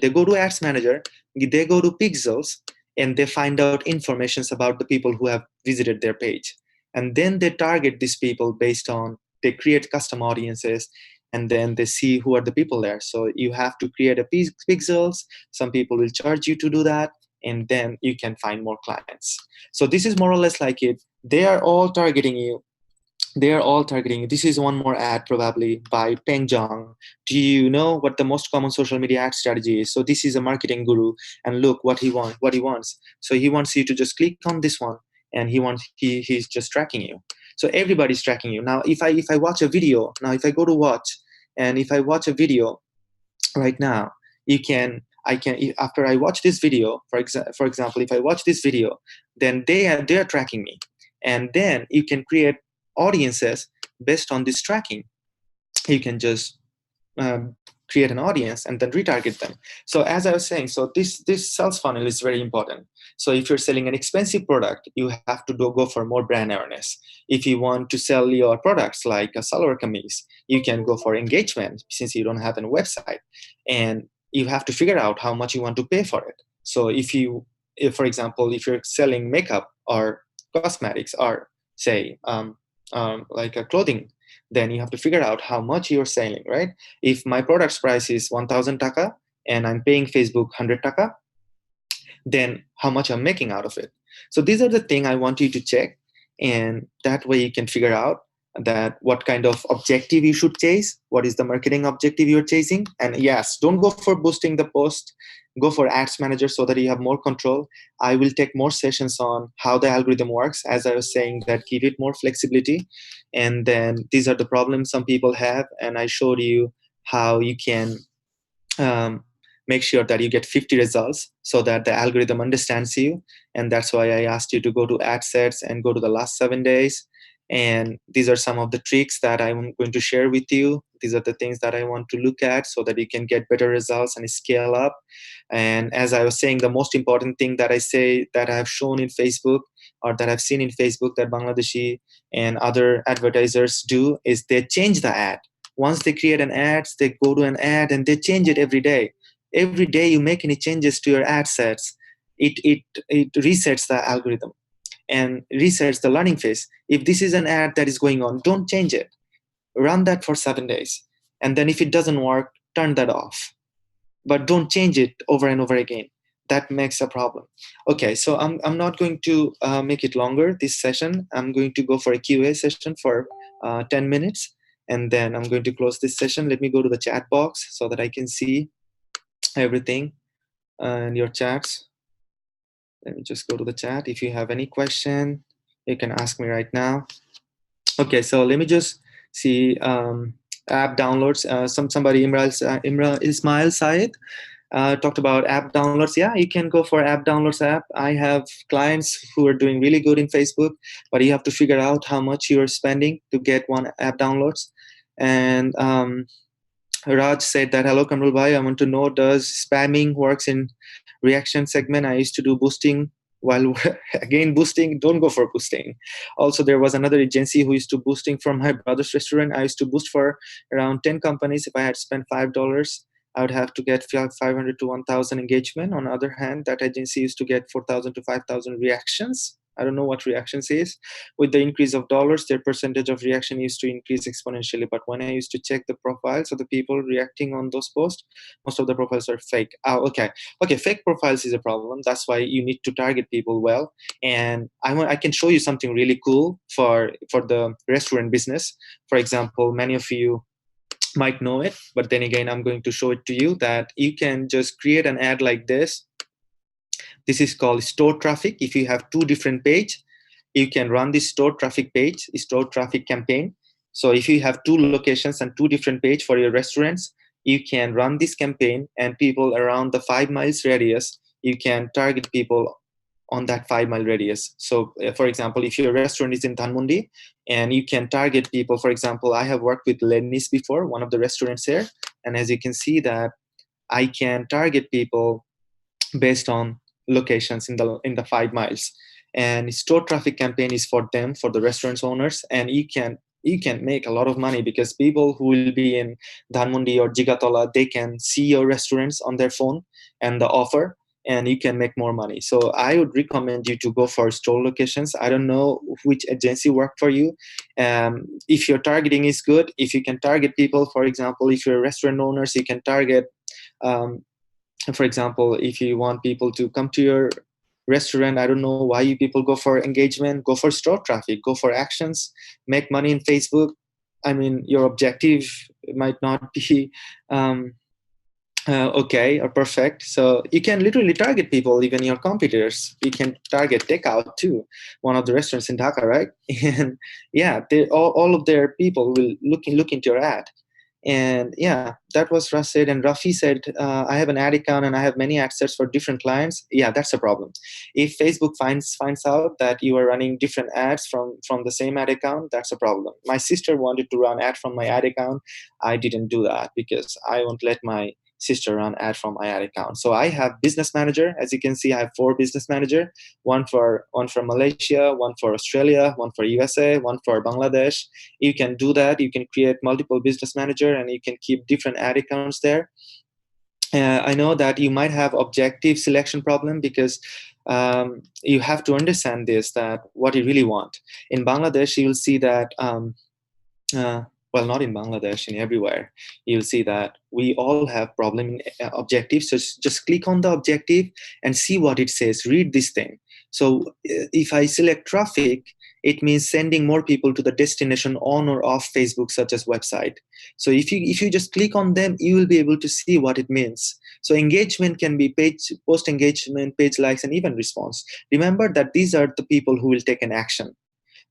They go to ads manager, they go to pixels, and they find out information about the people who have visited their page. And then they target these people based on, they create custom audiences, and then they see who are the people there. So you have to create a pixels. Some people will charge you to do that, and then you can find more clients. So this is more or less like it. They are all targeting you. They are all targeting. This is one more ad probably by Peng Zhang. Do you know what the most common social media ad strategy is? So this is a marketing guru, and look what he wants. So he wants you to just click on this one, and he's just tracking you. So everybody's tracking you. Now if I watch a video, now if I go to watch, and if I watch a video right now, after I watch this video, for example, if I watch this video, then they're tracking me, and then you can create audiences based on this tracking. You can just create an audience and then retarget them. So as I was saying, so this sales funnel is very important. So if you're selling an expensive product, you have to go for more brand awareness. If you want to sell your products like a salwar kameez, you can go for engagement since you don't have a website, and you have to figure out how much you want to pay for it. So if for example, if you're selling makeup or cosmetics or say like a clothing, then you have to figure out how much you're selling, right? If my product's price is 1,000 taka and I'm paying Facebook 100 taka, then how much I'm making out of it. So these are the things I want you to check, and that way you can figure out that what kind of objective you should chase, what is the marketing objective you're chasing. And yes, don't go for boosting the post, go for ads manager so that you have more control. I will take more sessions on how the algorithm works, as I was saying, that give it more flexibility. And then these are the problems some people have, and I showed you how you can make sure that you get 50 results so that the algorithm understands you. And that's why I asked you to go to ad sets and go to the last 7 days. And these are some of the tricks that I'm going to share with you. These are the things that I want to look at so that you can get better results and scale up. And as I was saying, the most important thing that I say that I have shown in Facebook, or that I've seen in Facebook, that Bangladeshi and other advertisers do, is they change the ad. Once they create an ad, they go to an ad and they change it every day. Every day you make any changes to your ad sets, it resets the algorithm and resets the learning phase. If this is an ad that is going on, don't change it. Run that for 7 days. And then if it doesn't work, turn that off. But don't change it over and over again. That makes a problem. Okay, so I'm not going to make it longer, this session. I'm going to go for a QA session for 10 minutes. And then I'm going to close this session. Let me go to the chat box so that I can see everything in your chats. Let me just go to the chat. If you have any question, you can ask me right now. Okay, so let me just see app downloads. Somebody, Imra Ismail Said, talked about app downloads. Yeah, you can go for app downloads app. I have clients who are doing really good in Facebook, but you have to figure out how much you're spending to get one app downloads. And Raj said that, hello, Kamrul Bhai, I want to know, does spamming works in reaction segment? I used to do boosting. While again, boosting, don't go for boosting. Also, there was another agency who used to boosting from my brother's restaurant. I used to boost for around 10 companies. If I had spent $5, I would have to get 500 to 1,000 engagement. On the other hand, that agency used to get 4,000 to 5,000 reactions. I don't know what reactions is. With the increase of dollars, their percentage of reaction used to increase exponentially. But when I used to check the profiles of the people reacting on those posts, most of the profiles are fake. Oh, okay, fake profiles is a problem. That's why you need to target people well. And I can show you something really cool for the restaurant business. For example, many of you might know it, but then again, I'm going to show it to you that you can just create an ad like this. This is called store traffic. If you have two different pages, you can run this store traffic page, store traffic campaign. So if you have two locations and two different pages for your restaurants, you can run this campaign, and people around the 5 miles radius, you can target people on that 5 mile radius. So for example, if your restaurant is in Dhanmondi, and you can target people, for example, I have worked with Lenny's before, one of the restaurants here. And as you can see that I can target people based on locations in the 5 miles. And store traffic campaign is for them, for the restaurants owners. And you can make a lot of money, because people who will be in Dhanmondi or Jigatola, they can see your restaurants on their phone and the offer. and you can make more money. So I would recommend you to go for store locations. I don't know which agency worked for you. If your targeting is good, if you can target people, for example, if you're a restaurant owners, you can target, for example, if you want people to come to your restaurant, I don't know why you people go for engagement, go for store traffic, go for actions, make money in Facebook. I mean, your objective might not be okay or perfect. So you can literally target people, even your competitors. You can target Takeout too, one of the restaurants in Dhaka, right? And yeah, all of their people will look into your ad. And yeah, that was Russ said. And Rafi said, I have an ad account and I have many ad sets for different clients. Yeah, that's a problem. If Facebook finds out that you are running different ads from the same ad account, that's a problem. My sister wanted to run ad from my ad account. I didn't do that because I won't let my sister run ad from my ad account. So I have business manager. As you can see, I have 4 business manager, one for Malaysia, one for Australia, one for USA, one for Bangladesh. You can do that. You can create multiple business manager and you can keep different ad accounts there. I know that you might have objective selection problem because you have to understand this, that what you really want. In Bangladesh, you will see that well, not in Bangladesh, in everywhere, you'll see that we all have problem in objectives. So just click on the objective and see what it says. Read this thing. So if I select traffic, it means sending more people to the destination on or off Facebook, such as website. So if you just click on them, you will be able to see what it means. So engagement can be page, post engagement, page likes, and even response. Remember that these are the people who will take an action.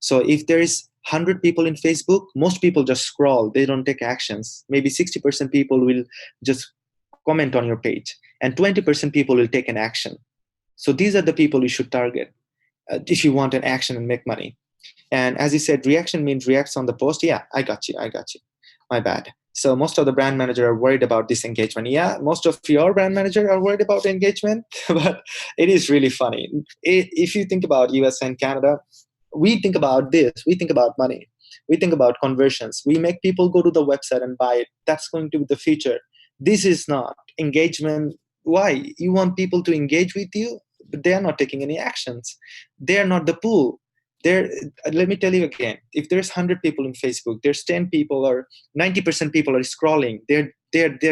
So if there is 100 people in Facebook, most people just scroll. They don't take actions. Maybe 60% people will just comment on your page, and 20% people will take an action. So these are the people you should target if you want an action and make money. And as you said, reaction means reacts on the post. Yeah, I got you. My bad. So most of the brand manager are worried about this engagement. Yeah, most of your brand manager are worried about engagement, but it is really funny. If you think about US and Canada, we think about this. We think about money. We think about conversions. We make people go to the website and buy it. That's going to be the future. This is not engagement. Why? You want people to engage with you, but they are not taking any actions. They are not the pool. Let me tell you again, if there's 100 people in Facebook, there's 10 people or 90% people are scrolling. They're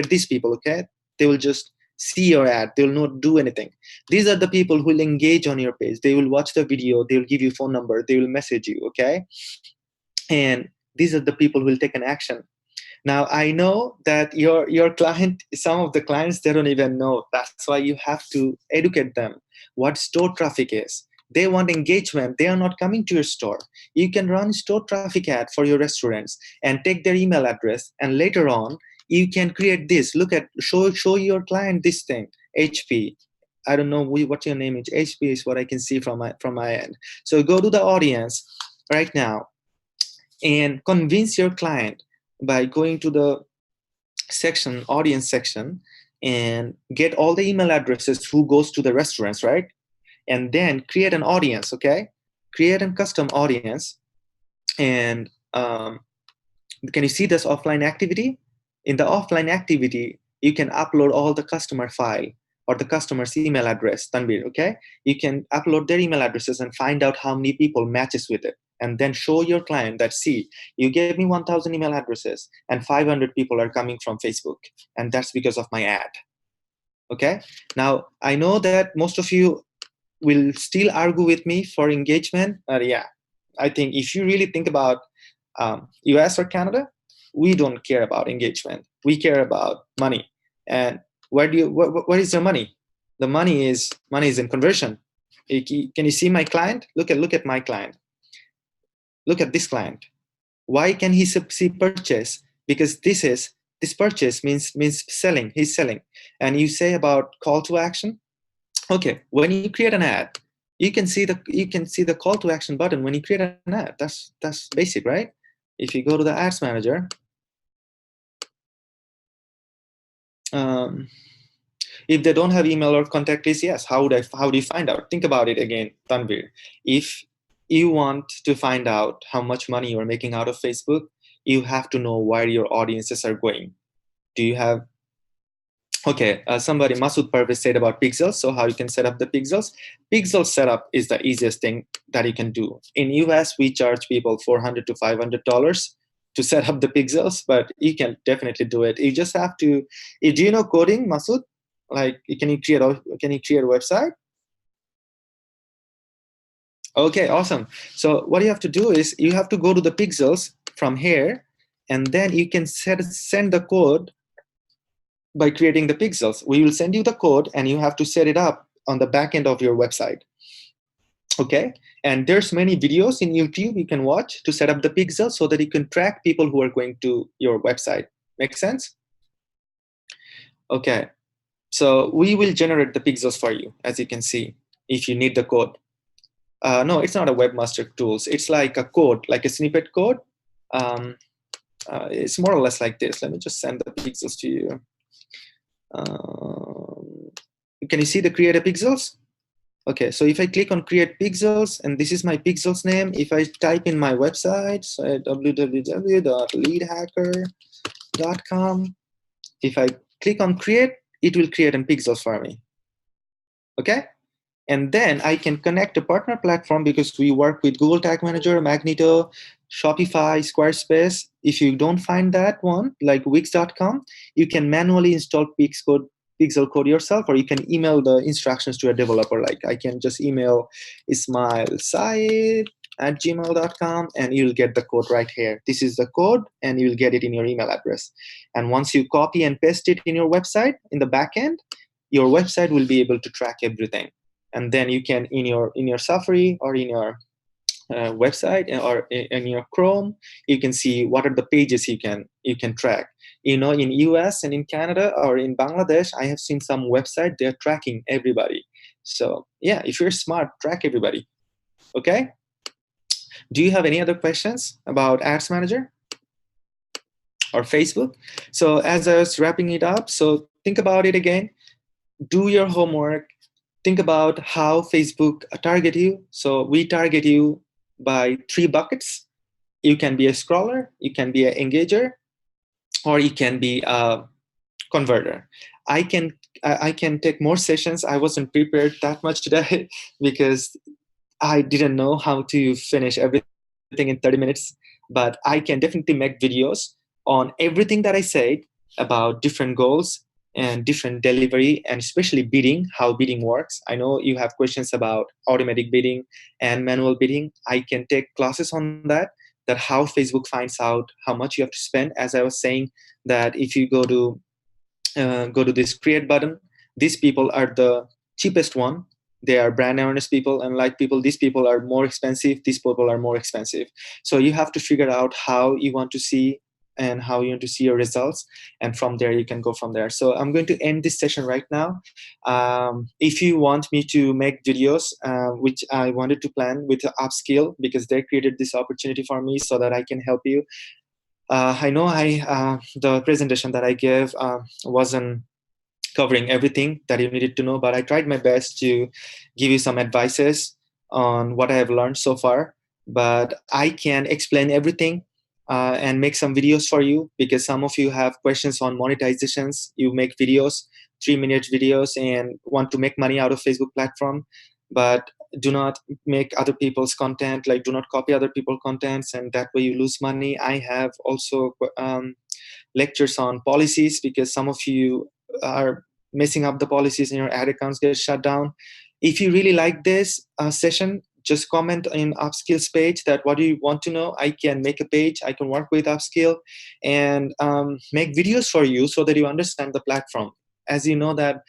these people, okay? They will just see your ad. They will not do anything. These are the people who will engage on your page. They will watch the video. They will give you phone number. They will message you, okay? And these are the people who will take an action. Now, I know that your client, some of the clients, they don't even know. That's why you have to educate them what store traffic is. They want engagement. They are not coming to your store. You can run store traffic ad for your restaurants and take their email address. And later on, you can create this. Look at, show your client this thing, HP. I don't know what your name is. HP is what I can see from my end. So go to the audience right now and convince your client by going to the section, audience section, and get all the email addresses who goes to the restaurants, right? And then create an audience, okay? Create a custom audience. And can you see this offline activity? In the offline activity, you can upload all the customer file or the customer's email address, Tanvir, okay? You can upload their email addresses and find out how many people matches with it. And then show your client that, see, you gave me 1,000 email addresses and 500 people are coming from Facebook. And that's because of my ad, okay? Now, I know that most of you will still argue with me for engagement. Yeah, I think if you really think about US or Canada, we don't care about engagement. We care about money. And where is your money? The money is in conversion. Can you see my client? Look at my client. Look at this client. Why can he see purchase? Because this purchase means selling. He's selling. And you say about call to action. Okay, when you create an ad, you can see the call to action button when you create an ad. That's basic, right? If you go to the ads manager, if they don't have email or contact list, yes, how do you find out? Think about it again, Tanvir. If you want to find out how much money you're making out of Facebook, you have to know where your audiences are going. Do you have Okay, somebody, Masood Parvez, said about pixels. So how you can set up the pixels. Pixel setup is the easiest thing that you can do. In US, we charge people $400 to $500 to set up the pixels, but you can definitely do it. You just have to, do you know coding, Masood? Like, can you create a website? Okay, awesome. So what you have to do is you have to go to the pixels from here, and then you can send the code by creating the pixels. We will send you the code and you have to set it up on the back end of your website. Okay, and there's many videos in YouTube you can watch to set up the pixels so that you can track people who are going to your website. Make sense? Okay, so we will generate the pixels for you, as you can see, if you need the code. No, it's not a webmaster tools. It's like a code, like a snippet code. It's more or less like this. Let me just send the pixels to you. Can you see the create a pixels? Okay, so if I click on create pixels, and this is my pixels name, if I type in my website, so www.leadhacker.com, if I click on create, it will create in pixels for me. Okay, and then I can connect a partner platform because we work with Google Tag Manager, Magneto, Shopify, Squarespace. If you don't find that one, like Wix.com, you can manually install pixel code yourself, or you can email the instructions to a developer. Like I can just email ismailsaid@gmail.com and you'll get the code right here. This is the code and you'll get it in your email address. And once you copy and paste it in your website, in the back end, your website will be able to track everything. And then you can, in your Safari or in your website or in your Chrome, you can see what are the pages you can track. In US and in Canada or in Bangladesh, I have seen some website, they're tracking everybody. So yeah, if you're smart, track everybody. Okay, do you have any other questions about Ads Manager or Facebook? So as I was wrapping it up, so think about it again, do your homework, think about how Facebook target you. So we target you by 3 buckets. You can be a scroller, you can be an engager, or you can be a converter. I can take more sessions. I wasn't prepared that much today because I didn't know how to finish everything in 30 minutes, but I can definitely make videos on everything that I said about different goals and different delivery, and especially bidding, how bidding works. I know you have questions about automatic bidding and manual bidding. I can take classes on that how Facebook finds out how much you have to spend. As I was saying, that if you go to this create button, these people are the cheapest one. They are brand awareness people and like people. These people are more expensive, these people are more expensive. So you have to figure out how you want to see and how you want to see your results, and from there you can go from there. So I'm going to end this session right now. If you want me to make videos, which I wanted to plan with UpSkill, because they created this opportunity for me so that I can help you. I know the presentation that I gave wasn't covering everything that you needed to know, but I tried my best to give you some advices on what I have learned so far. But I can explain everything and make some videos for you, because some of you have questions on monetizations. You make videos, 3-minute videos, and want to make money out of Facebook platform, but do not make other people's content, like do not copy other people's contents, and that way you lose money. I have also lectures on policies, because some of you are messing up the policies and your ad accounts get shut down. If you really like this session, just comment in UpSkill's page that what do you want to know. I can make a page, I can work with UpSkill and make videos for you so that you understand the platform. As you know that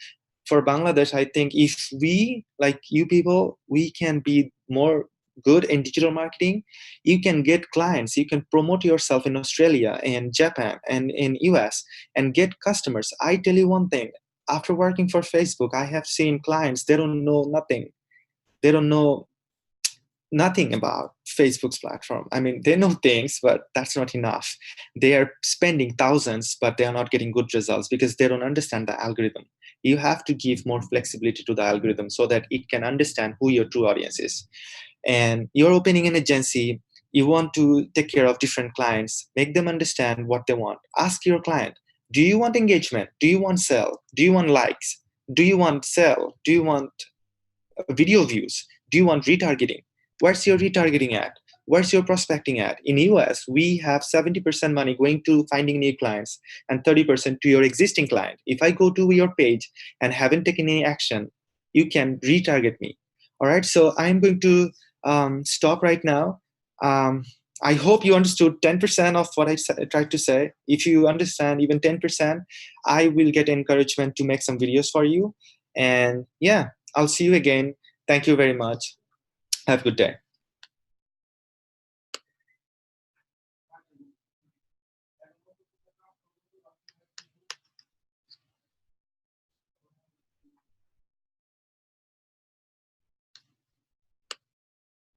for Bangladesh, I think if we, like you people, we can be more good in digital marketing, you can get clients, you can promote yourself in Australia and Japan and in US and get customers. I tell you one thing, after working for Facebook, I have seen clients, they don't know nothing. They don't know nothing about Facebook's platform. I mean, they know things, but that's not enough. They are spending thousands, but they are not getting good results because they don't understand the algorithm. You have to give more flexibility to the algorithm so that it can understand who your true audience is. And you're opening an agency, you want to take care of different clients, make them understand what they want. Ask your client, Do you want engagement? Do you want sell? Do you want likes? Do you want sell? Do you want video views? Do you want retargeting? Where's your retargeting at? Where's your prospecting at? In US, we have 70% money going to finding new clients and 30% to your existing client. If I go to your page and haven't taken any action, you can retarget me. All right, so I'm going to stop right now. I hope you understood 10% of what I tried to say. If you understand even 10%, I will get encouragement to make some videos for you. And yeah, I'll see you again. Thank you very much. Have a good day.